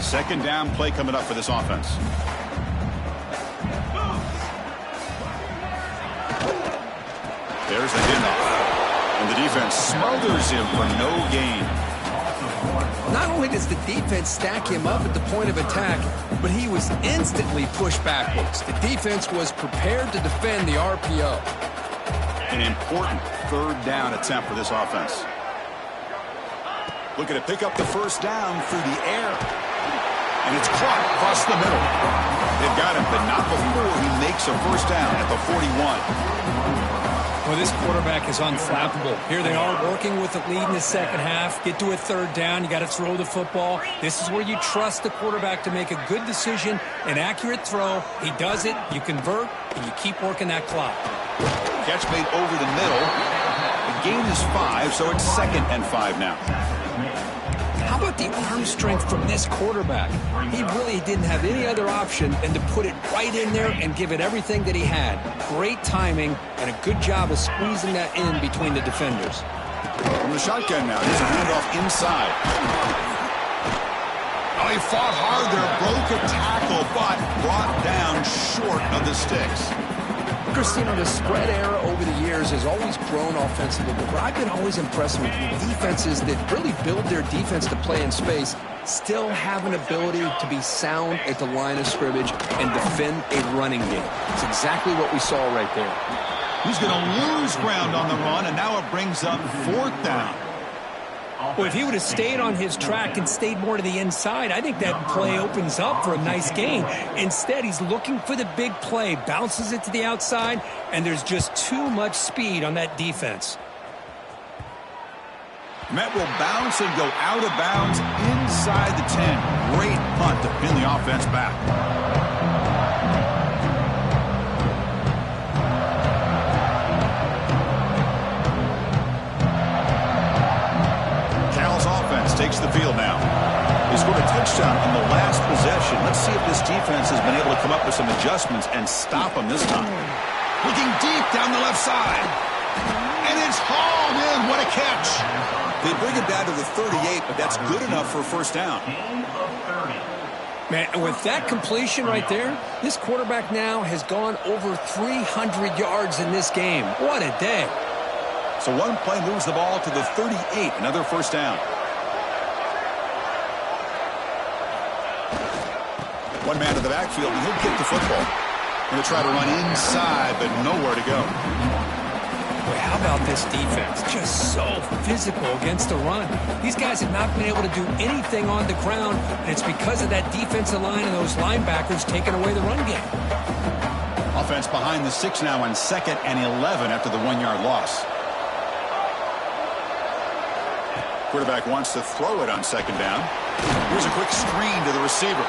Second down play coming up for this offense. There's the handoff. And the defense smothers him for no gain. Not only does the defense stack him up at the point of attack, but he was instantly pushed backwards. The defense was prepared to defend the RPO. An important 3rd down attempt for this offense. Looking to pick up the first down through the air. And it's caught across the middle. They've got him, but not before he makes a first down at the 41. Well, this quarterback is unflappable. Here they are working with the lead in the second half. Get to a 3rd down. You got to throw the football. This is where you trust the quarterback to make a good decision, an accurate throw. He does it. You convert, and you keep working that clock. Catch made over the middle. The gain is 5, so it's 2nd and 5 now. How about the arm strength from this quarterback? He really didn't have any other option than to put it right in there and give it everything that he had. Great timing and a good job of squeezing that in between the defenders. From the shotgun now, here's a handoff inside. Oh, he fought hard there, broke a tackle, but brought down short of the sticks. Christine, the spread era over the years has always grown offensively, but I've been always impressed with defenses that really build their defense to play in space, still have an ability to be sound at the line of scrimmage and defend a running game. It's exactly what we saw right there. He's going to lose ground on the run, and now it brings up 4th down. Well, if he would have stayed on his track and stayed more to the inside, I think that play opens up for a nice gain. Instead, he's looking for the big play, bounces it to the outside, and there's just too much speed on that defense. Met will bounce and go out of bounds inside the 10. Great punt to pin the offense back. Takes the field now. He scored a touchdown on the last possession. Let's see if this defense has been able to come up with some adjustments and stop him this time. Looking deep down the left side. And it's hauled in. What a catch. They bring him down to the 38, but that's good enough for a first down. Gain of 30. Man, and with that completion right there, this quarterback now has gone over 300 yards in this game. What a day. So one play moves the ball to the 38, another first down. One man to the backfield, and he'll get the football. Going to try to run inside, but nowhere to go. Boy, how about this defense? Just so physical against the run. These guys have not been able to do anything on the ground, and it's because of that defensive line and those linebackers taking away the run game. Offense behind the 6 now on 2nd and 11 after the 1-yard loss. Quarterback wants to throw it on 2nd down. Here's a quick screen to the receiver.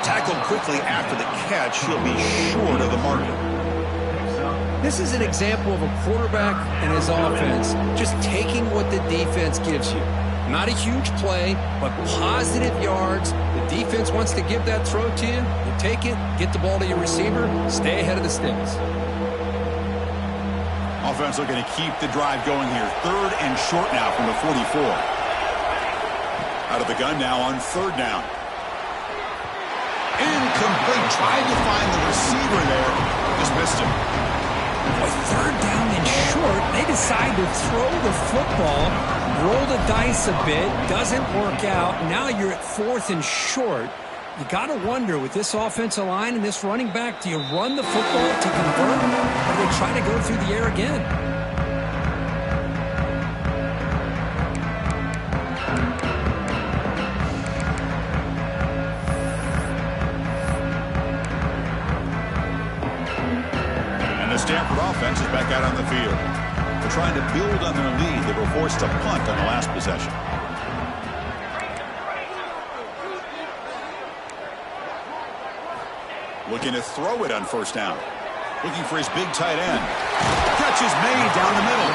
Tackled quickly after the catch. He'll be short of the mark. This is an example of a quarterback and his offense just taking what the defense gives you. Not a huge play, but positive yards. The defense wants to give that throw to you. You take it, get the ball to your receiver, stay ahead of the sticks. Offense looking to keep the drive going here. 3rd and short now from the 44. Out of the gun now on 3rd down. Incomplete. Trying to find the receiver there. Just missed him. With 3rd down and short, they decide to throw the football, roll the dice a bit, doesn't work out. Now you're at 4th and short. You got to wonder, with this offensive line and this running back, do you run the football to convert, or do they try to go through the air again? Stanford offense is back out on the field. They're trying to build on their lead. They were forced to punt on the last possession. Looking to throw it on 1st down. Looking for his big tight end. Catch is made down the middle.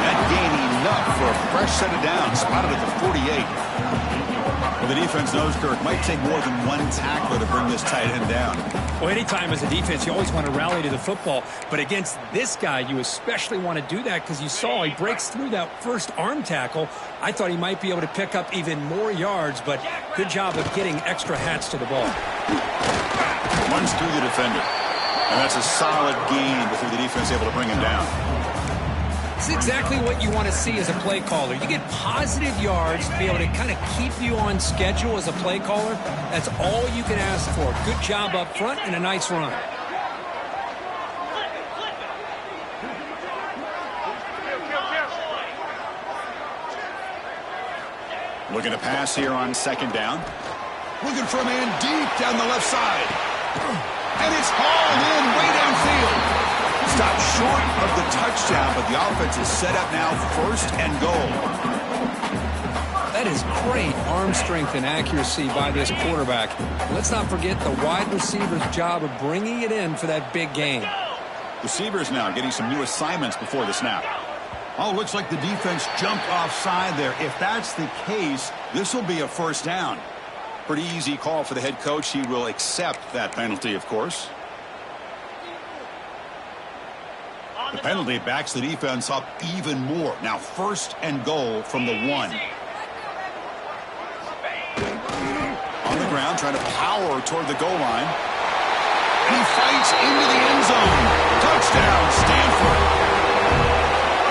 That gain enough for a fresh set of downs. Spotted at the 48. Well, the defense knows, Kirk, might take more than one tackler to bring this tight end down. Well, anytime as a defense, you always want to rally to the football. But against this guy, you especially want to do that because you saw he breaks through that first arm tackle. I thought he might be able to pick up even more yards, but good job of getting extra hats to the ball. Runs through the defender. And that's a solid gain before the defense able to bring him down. It's exactly what you want to see as a play caller. You get positive yards to be able to kind of keep you on schedule as a play caller. That's all you can ask for. Good job up front and a nice run. Looking to pass here on 2nd down. Looking for a man deep down the left side. And it's hauled in way downfield. Stopped short of the touchdown, but the offense is set up now 1st and goal. That is great arm strength and accuracy by this quarterback. Let's not forget the wide receiver's job of bringing it in for that big gain. Receivers now getting some new assignments before the snap. Oh, looks like the defense jumped offside there. If that's the case, this will be a first down. Pretty easy call for the head coach. He will accept that penalty, of course. The penalty backs the defense up even more. Now 1st and goal from the 1. On the ground, trying to power toward the goal line. And he fights into the end zone. Touchdown, Stanford.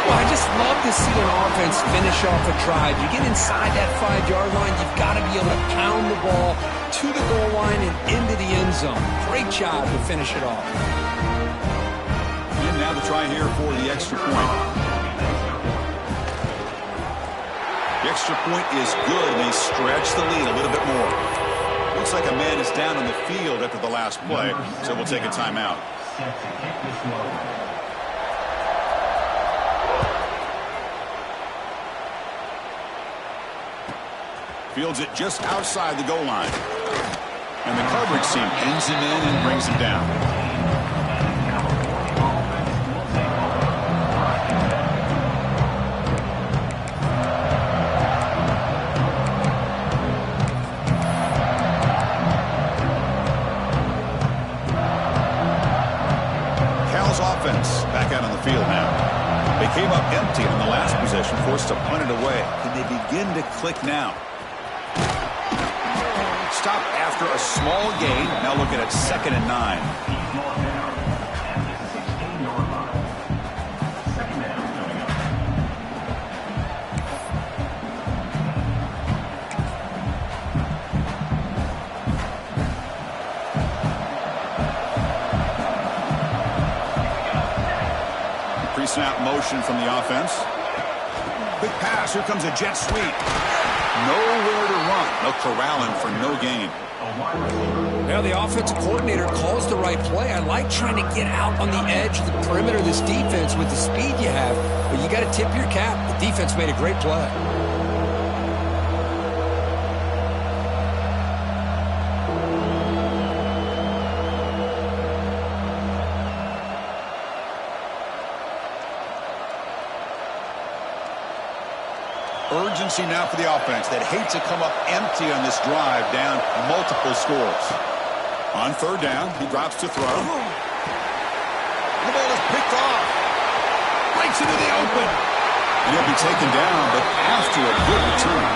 Well, I just love to see an offense finish off a drive. You get inside that 5-yard line, you've got to be able to pound the ball to the goal line and into the end zone. Great job to finish it off. And now the try here for the extra point. The extra point is good, and they stretch the lead a little bit more. Looks like a man is down on the field after the last play, so we'll take a timeout. Fields it just outside the goal line. And the coverage team pins him in and brings him down. Cal's offense back out on the field now. They came up empty begin to click now. Stop after a small gain. Now looking at 2nd and 9. He's brought down at the 16-yard line. Second down coming up. Pre-snap motion from the offense. Quick pass. Here comes a jet sweep. Nowhere to run. No corralling for no gain. Now the offensive coordinator calls the right play. I like trying to get out on the edge of the perimeter of this defense with the speed you have, but you got to tip your cap. The defense made a great play. Urgency now for the offense that hate to come up empty on this drive, down multiple scores. On 3rd down, he drops to throw. The ball is picked off. Breaks into the open. And he'll be taken down, but after a good return.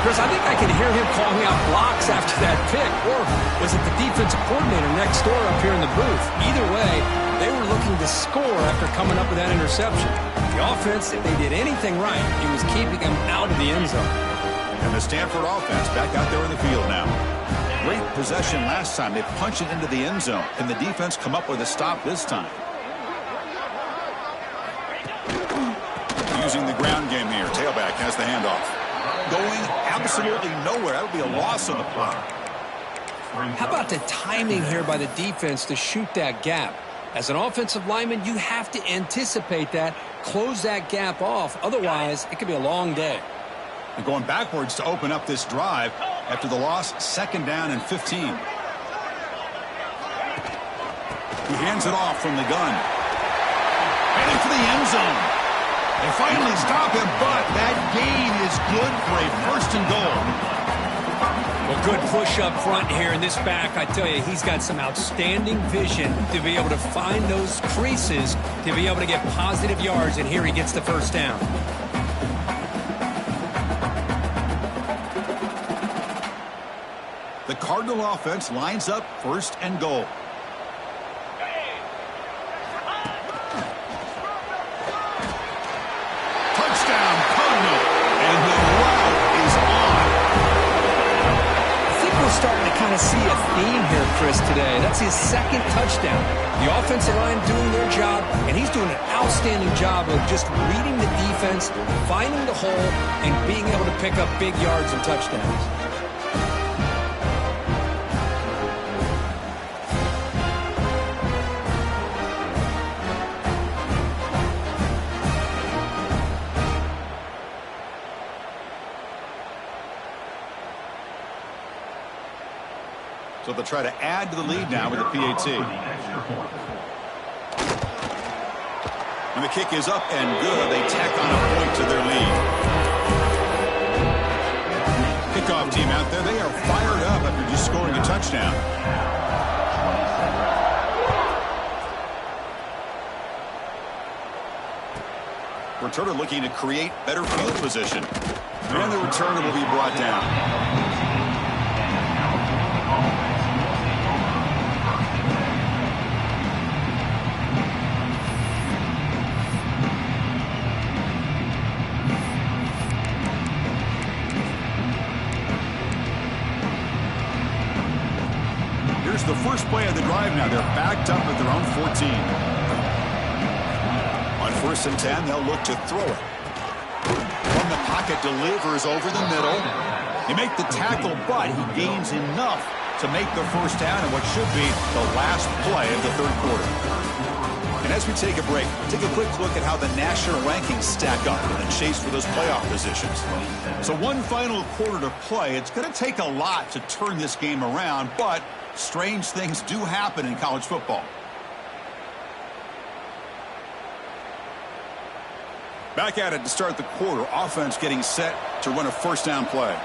Chris, I think I can hear him calling out blocks after that pick. Or was it the defensive coordinator next door up here in the booth? Either way, they were looking to score after coming up with that interception. The offense, if they did anything right, it was keeping them out of the end zone. And the Stanford offense back out there in the field now. Great possession last time. They punched it into the end zone. Can the defense come up with a stop this time? Using the ground game here. Tailback has the handoff. Going absolutely nowhere. That would be a loss on the play. How about the timing here by the defense to shoot that gap? As an offensive lineman, you have to anticipate that, close that gap off. Otherwise, it could be a long day. And going backwards to open up this drive after the loss, 2nd down and 15. He hands it off from the gun. Heading for the end zone. They finally stop him, but that gain is good for a 1st and goal. Well, good push up front here in this back. I tell you, he's got some outstanding vision to be able to find those creases, to be able to get positive yards, and here he gets the 1st down. The Cardinal offense lines up 1st and goal. Touchdown, Cardinal, and the route is on. I think we're starting to kind of see a theme here, Chris, today. That's his 2nd touchdown. The offensive line doing their job, and he's doing an outstanding job of just reading the defense, finding the hole, and being able to pick up big yards and touchdowns. So they'll try to add to the lead now with the PAT. And the kick is up and good. They tack on a point to their lead. Kickoff team out there, they are fired up after just scoring a touchdown. Returner looking to create better field position. And the returner will be brought down. Here's the first play of the drive now. They're backed up at their own 14. On 1st and 10, they'll look to throw it. From the pocket, delivers over the middle. They make the tackle, but he gains enough to make the 1st down in what should be the last play of the 3rd quarter. And as we take a break, take a quick look at how the national rankings stack up in the chase for those playoff positions. So one final quarter to play. It's going to take a lot to turn this game around, but strange things do happen in college football. Back at it to start the quarter. Offense getting set to run a 1st down play.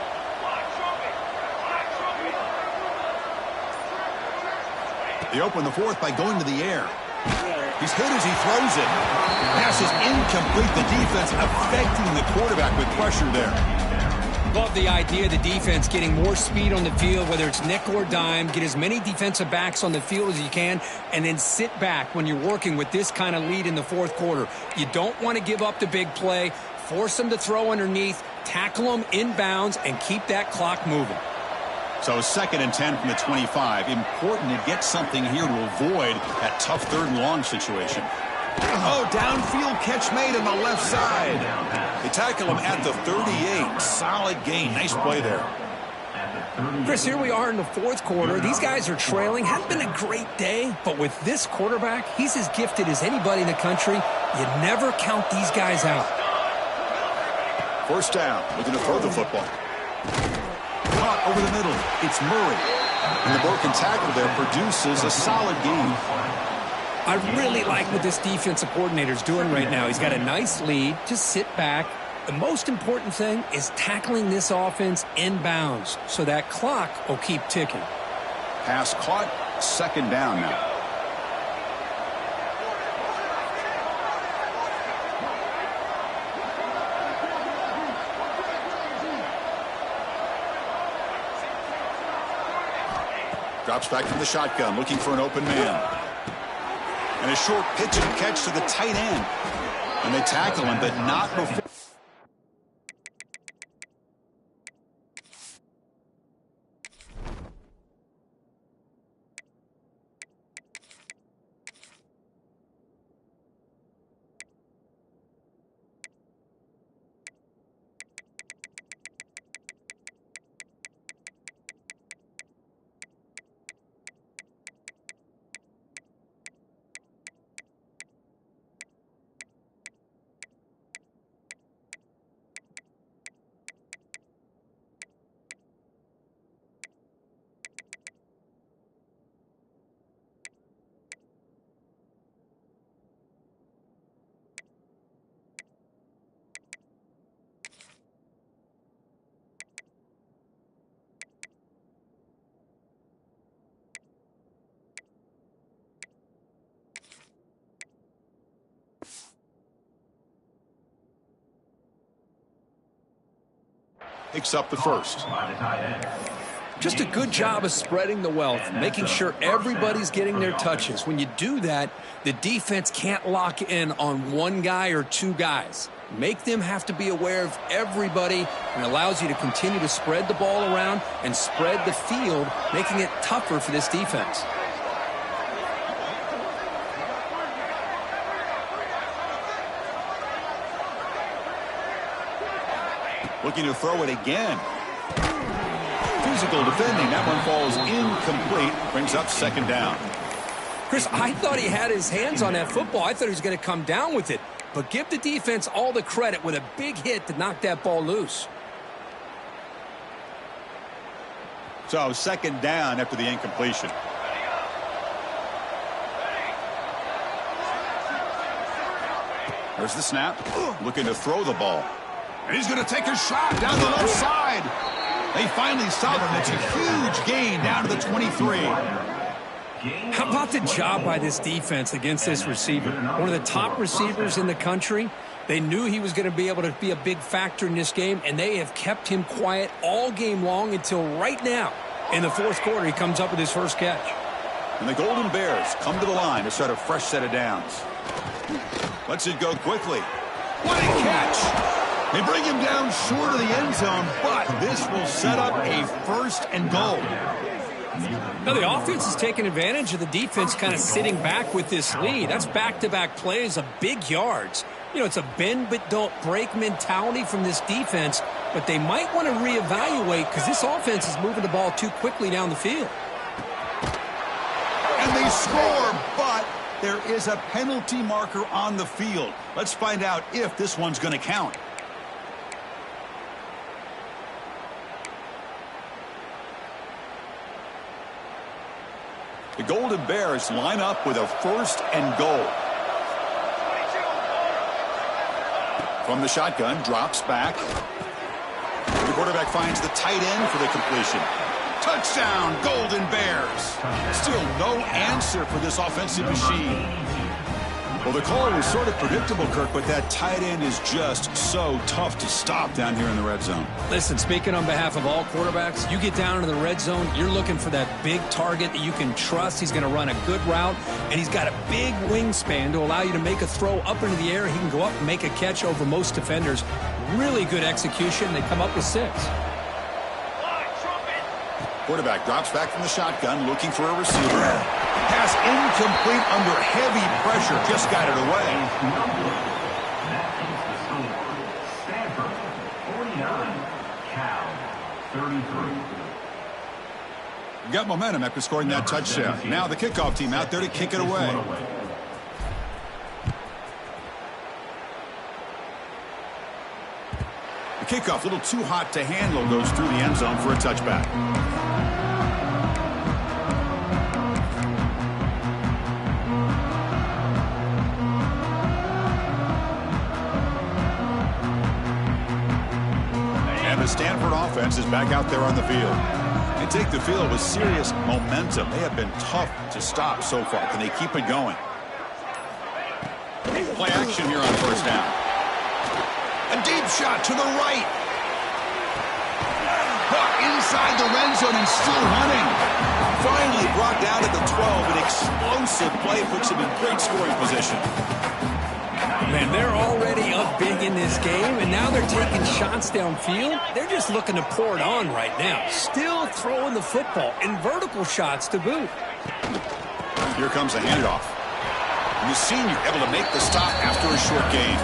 They open the 4th by going to the air. He's hit as he throws it. Pass is incomplete. The defense affecting the quarterback with pressure there. Love the idea of the defense getting more speed on the field, whether it's nickel or dime. Get as many defensive backs on the field as you can, and then sit back when you're working with this kind of lead in the fourth quarter. You don't want to give up the big play. Force them to throw underneath, tackle them inbounds, and keep that clock moving. So 2nd and 10 from the 25. Important to get something here to avoid that tough 3rd and long situation. Oh, downfield catch made on the left side. They tackle him at the 38. Solid gain. Nice play there. Chris, here we are in the fourth quarter. These guys are trailing. Hasn't been a great day, but with this quarterback, he's as gifted as anybody in the country. You never count these guys out. 1st down. Looking to throw the football. Caught over the middle. It's Murray. And the broken tackle there produces a solid gain. I really like what this defensive coordinator's doing right now. He's got a nice lead. Just sit back. The most important thing is tackling this offense inbounds so that clock will keep ticking. Pass caught. 2nd down now. Drops back from the shotgun, looking for an open man. And a short pitch and catch to the tight end. And they tackle him, but not before. Picks up the 1st. Just a good job of spreading the wealth, making sure everybody's getting their touches. When you do that, the defense can't lock in on one guy or 2 guys. Make them have to be aware of everybody, and allows you to continue to spread the ball around and spread the field, making it tougher for this defense. Looking to throw it again. Physical defending. That one falls incomplete. Brings up 2nd down. Chris, I thought he had his hands on that football. I thought he was going to come down with it. But give the defense all the credit with a big hit to knock that ball loose. So 2nd down after the incompletion. There's the snap. Looking to throw the ball. And he's going to take a shot down the left side. They finally stop him. It's a huge gain down to the 23. How about the job by this defense against this receiver? One of the top receivers in the country. They knew he was going to be able to be a big factor in this game, and they have kept him quiet all game long until right now. In the fourth quarter, he comes up with his first catch. And the Golden Bears come to the line to start a fresh set of downs. Lets it go quickly. What a catch! They bring him down short of the end zone, but this will set up a 1st and goal. Now the offense is taking advantage of the defense kind of sitting back with this lead. That's back-to-back plays of big yards. You know, it's a bend but don't break mentality from this defense, but they might want to reevaluate because this offense is moving the ball too quickly down the field. And they score, but there is a penalty marker on the field. Let's find out if this one's going to count. The Golden Bears line up with a 1st and goal. From the shotgun, drops back. The quarterback finds the tight end for the completion. Touchdown, Golden Bears. Still no answer for this offensive machine. Well, the call was sort of predictable, Kirk, but that tight end is just so tough to stop down here in the red zone. Listen, speaking on behalf of all quarterbacks, you get down into the red zone, you're looking for that big target that you can trust. He's going to run a good route, and he's got a big wingspan to allow you to make a throw up into the air. He can go up and make a catch over most defenders. Really good execution. They come up with 6. Quarterback drops back from the shotgun, looking for a receiver. Pass incomplete under heavy pressure. Just got it away. Stanford, 49. Cal, 33. Got momentum after scoring that touchdown. Now the kickoff team out there to kick it away. The kickoff, a little too hot to handle, goes through the end zone for a touchback. The Stanford offense is back out there on the field. They take the field with serious momentum. They have been tough to stop so far. Can they keep it going? Play action here on first down. A deep shot to the right. Caught inside the red zone and still running. Finally brought down at the 12. An explosive play puts him in great scoring position. Man, they're already up big in this game, and now they're taking shots downfield. They're just looking to pour it on right now. Still throwing the football, and vertical shots to boot. Here comes the handoff. And the senior able to make the stop after a short gain.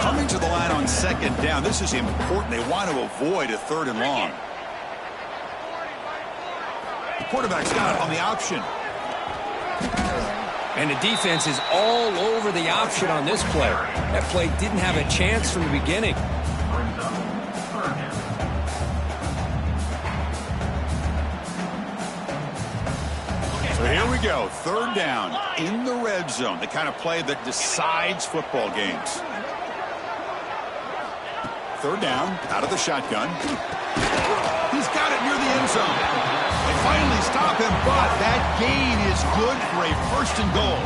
Coming to the line on second down. This is important. They want to avoid a 3rd and long. The quarterback's got it on the option. And the defense is all over the option on this play. That play didn't have a chance from the beginning. So here we go. 3rd down in the red zone. The kind of play that decides football games. 3rd down, out of the shotgun. He's got it near the end zone. They finally stop him, but that gain is good for a 1st and goal.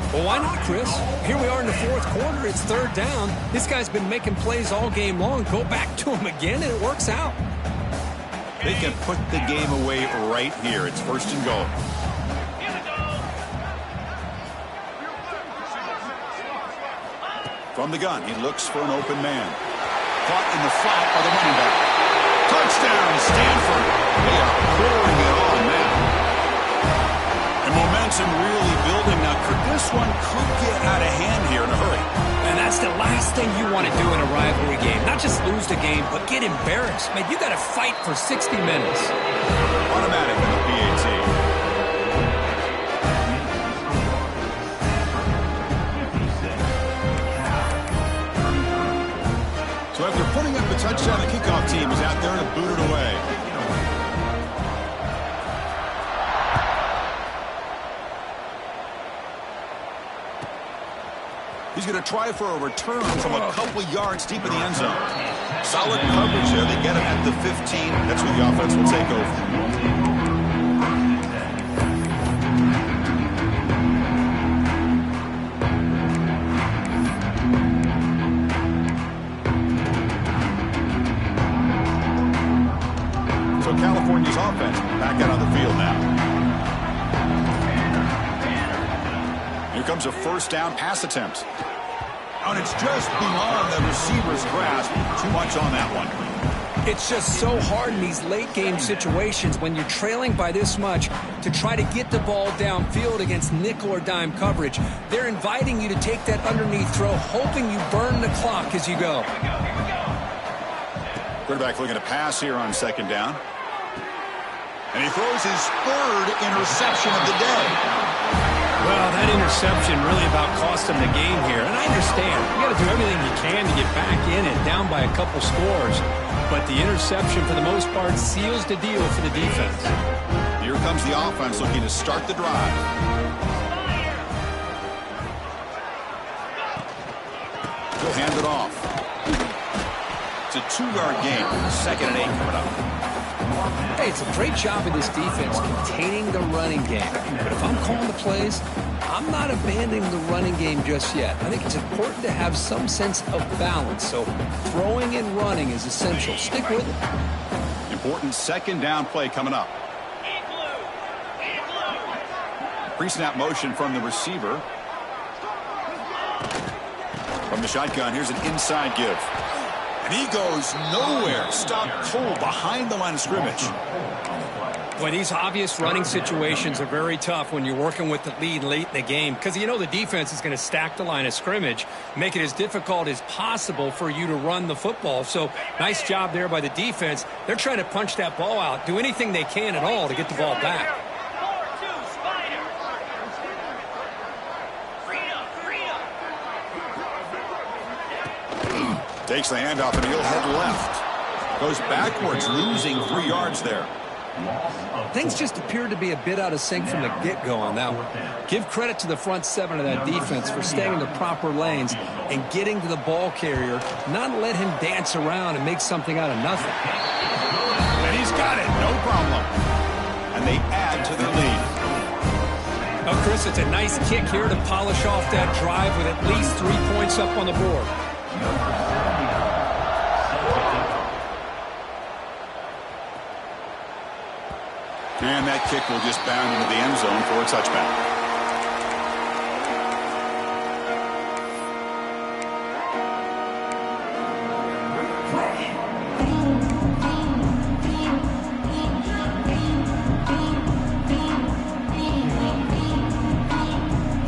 Well, why not, Chris? Here we are in the 4th quarter. It's 3rd down. This guy's been making plays all game long. Go back to him again, and it works out. They can put the game away right here. It's 1st and goal. From the gun, he looks for an open man. Caught in the flat by the running back. Touchdown, Stanford. They are pouring it on now. And momentum really building now. This one could get out of hand here in a hurry. And that's the last thing you want to do in a rivalry game. Not just lose the game, but get embarrassed. Man, you got to fight for 60 minutes. Automatic in the PAT. So after putting up the touchdown, the kickoff team is out there to boot it away. He's going to try for a return from a couple yards deep in the end zone. Solid coverage there. They get him at the 15. That's where the offense will take over. California's offense back out on the field now. Here comes a 1st down pass attempt. And it's just beyond the receiver's grasp. Too much on that one. It's just so hard in these late game situations when you're trailing by this much to try to get the ball downfield against nickel or dime coverage. They're inviting you to take that underneath throw, hoping you burn the clock as you go. Quarterback looking to pass here on 2nd down. And he throws his 3rd interception of the day. Well, that interception really about cost him the game here. And I understand. You got to do everything you can to get back in it, down by a couple scores. But the interception, for the most part, seals the deal for the defense. Here comes the offense looking to start the drive. He'll hand it off. It's a 2-yard gain. 2nd and 8 coming up. Hey, it's a great job of this defense containing the running game. But if I'm calling the plays, I'm not abandoning the running game just yet. I think it's important to have some sense of balance. So throwing and running is essential. Stick with it. Important second down play coming up. Pre-snap motion from the receiver. From the shotgun, here's an inside give. And he goes nowhere. Stopped cold behind the line of scrimmage. Boy, these obvious running situations are very tough when you're working with the lead late in the game because you know the defense is going to stack the line of scrimmage, make it as difficult as possible for you to run the football. So nice job there by the defense. They're trying to punch that ball out, do anything they can at all to get the ball back. Takes the handoff and he'll head left. Goes backwards, losing 3 yards there. Things just appeared to be a bit out of sync from the get-go on that one. Give credit to the front seven of that defense for staying in the proper lanes and getting to the ball carrier, not let him dance around and make something out of nothing. And he's got it, no problem. And they add to their lead. Oh, Chris, it's a nice kick here to polish off that drive with at least 3 points up on the board. And that kick will just bound into the end zone for a touchback.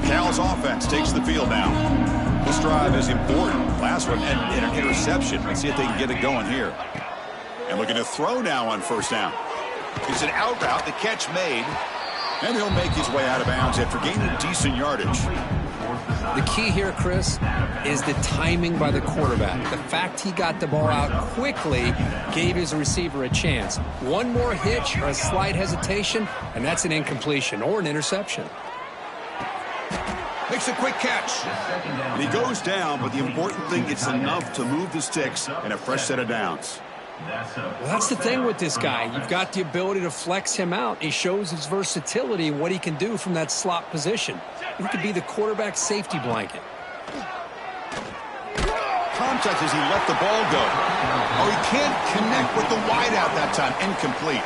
Cal's offense takes the field now. This drive is important. Last one and an interception. Let's see if they can get it going here. And looking to throw now on first down. It's an out route, the catch made, and he'll make his way out of bounds after gaining decent yardage. The key here, Chris, is the timing by the quarterback. The fact he got the ball out quickly gave his receiver a chance. One more hitch or a slight hesitation, and that's an incompletion or an interception. Makes a quick catch. And he goes down, but the important thing, it's enough to move the sticks and a fresh set of downs. Well, that's the thing with this guy. You've got the ability to flex him out. He shows his versatility and what he can do from that slot position. He could be the quarterback safety blanket. Contact as he let the ball go. Oh, he can't connect with the wideout that time. Incomplete.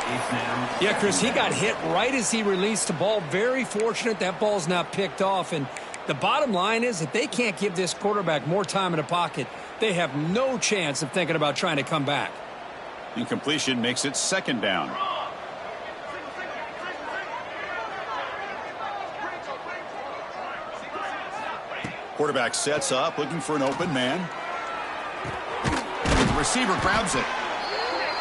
Yeah, Chris, he got hit right as he released the ball. Very fortunate that ball's not picked off. And the bottom line is that they can't give this quarterback more time in the pocket. They have no chance of thinking about trying to come back. Incompletion makes it second down. Quarterback sets up, looking for an open man. The receiver grabs it.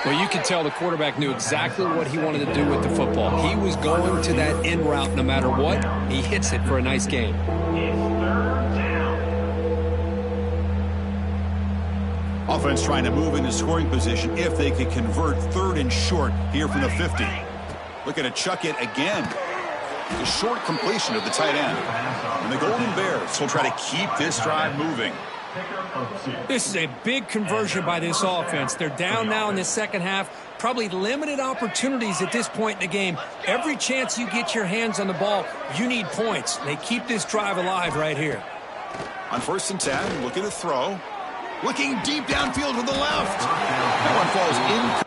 Well, you can tell the quarterback knew exactly what he wanted to do with the football. He was going to that in route no matter what. He hits it for a nice gain. Offense trying to move into scoring position if they could convert third and short here from the 50. Looking to chuck it again. A short completion of the tight end. And the Golden Bears will try to keep this drive moving. This is a big conversion by this offense. They're down now in the second half. Probably limited opportunities at this point in the game. Every chance you get your hands on the ball, you need points. They keep this drive alive right here. On 1st and 10, looking to throw. Looking deep downfield to the left. That one falls in.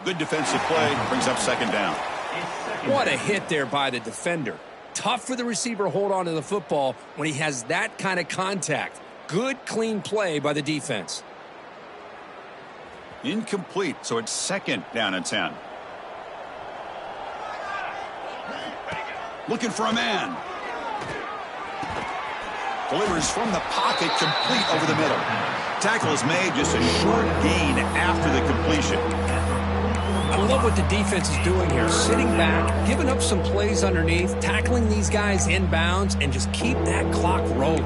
Good defensive play brings up second down. What a hit there by the defender. Tough for the receiver to hold on to the football when he has that kind of contact. Good, clean play by the defense. Incomplete, so it's second down and 10. Looking for a man. Delivers from the pocket, complete over the middle. Tackle is made, just a short gain after the completion. I love what the defense is doing here. Sitting back, giving up some plays underneath, tackling these guys inbounds, and just keep that clock rolling.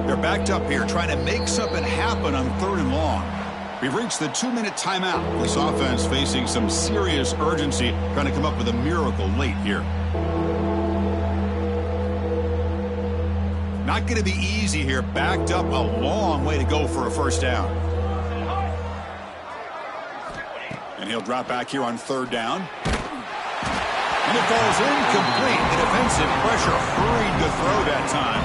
They're backed up here, trying to make something happen on 3rd and long. We've reached the 2-minute timeout. This offense facing some serious urgency, trying to come up with a miracle late here. Not going to be easy here. Backed up, a long way to go for a first down. And he'll drop back here on 3rd down. And it falls incomplete. The defensive pressure hurried the throw that time.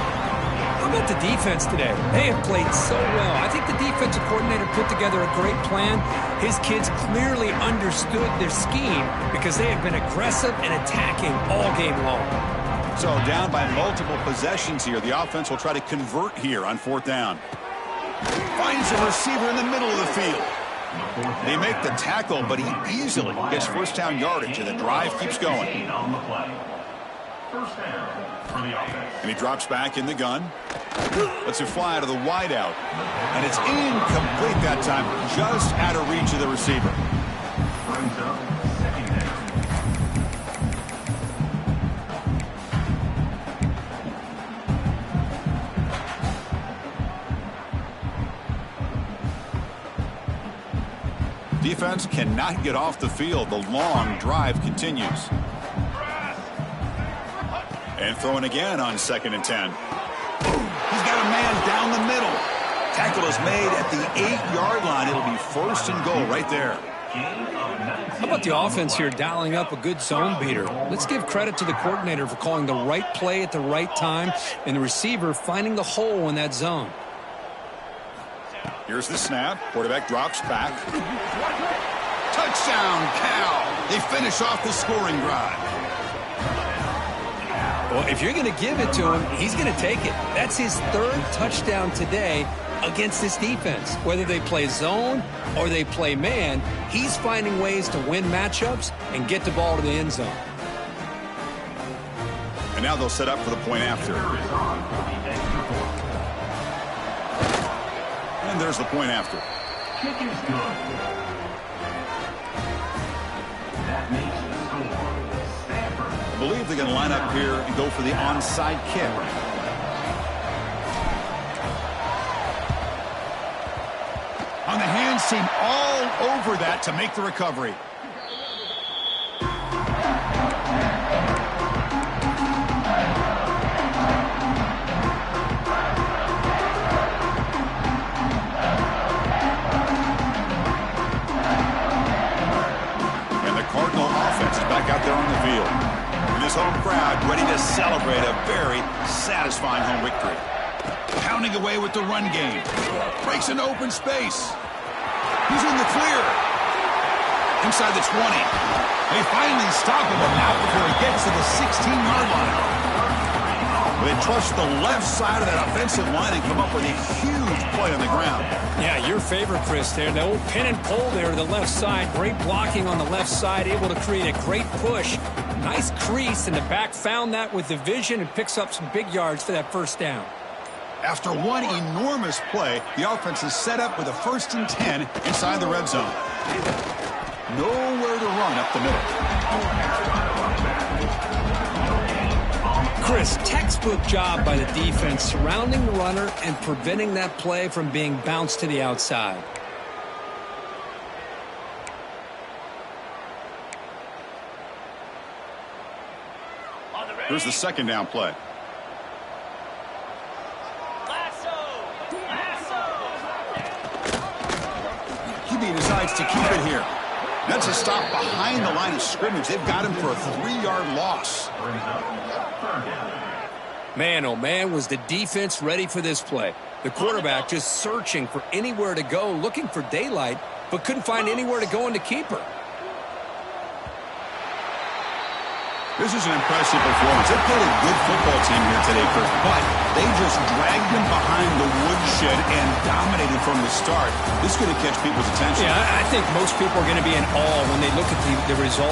How about the defense today? They have played so well. I think the defensive coordinator put together a great plan. His kids clearly understood their scheme because they have been aggressive and attacking all game long. So down by multiple possessions here. The offense will try to convert here on 4th down. Finds a receiver in the middle of the field. They make the tackle, but he easily gets first down yardage, and the drive keeps going. First down for the offense. And he drops back in the gun. Lets it fly to the wideout. And it's incomplete that time, just out of reach of the receiver. Brings up second down. Defense cannot get off the field. The long drive continues. And throwing again on 2nd and 10. He's got a man down the middle. Tackle is made at the 8-yard line. It'll be 1st and goal right there. How about the offense here dialing up a good zone beater? Let's give credit to the coordinator for calling the right play at the right time and the receiver finding the hole in that zone. Here's the snap. Quarterback drops back. Touchdown, Cal. They finish off the scoring drive. Well, if you're going to give it to him, he's going to take it. That's his 3rd touchdown today against this defense. Whether they play zone or they play man, he's finding ways to win matchups and get the ball to the end zone. And now they'll set up for the point after. And there's the point after. Kick is good. That makes the score. Stanford. I believe they're going to line up here and go for the onside kick. On the hands team, all over that to make the recovery. Out there on the field. And this home crowd ready to celebrate a very satisfying home victory. Pounding away with the run game. Breaks into open space. He's in the clear. Inside the 20. They finally stop him now before he gets to the 16-yard line. They trust the left side of that offensive line and come up with a huge play on the ground. Yeah, your favorite, Chris, there. The old pin and pull there to the left side. Great blocking on the left side, able to create a great push. Nice crease, and the back found that with the vision and picks up some big yards for that first down. After one enormous play, the offense is set up with a 1st and 10 inside the red zone. Nowhere to run up the middle. Chris, textbook job by the defense surrounding the runner and preventing that play from being bounced to the outside. Here's the 2nd down play. QB decides to keep it here. That's a stop behind the line of scrimmage. They've got him for a 3-yard loss. Man, oh man, was the defense ready for this play. The quarterback just searching for anywhere to go, looking for daylight, but couldn't find anywhere to go in the keeper. This is an impressive performance. They played a good football team here today, Chris, but they just dragged them behind the woodshed and dominated from the start. This is going to catch people's attention. Yeah, I think most people are going to be in awe when they look at the result.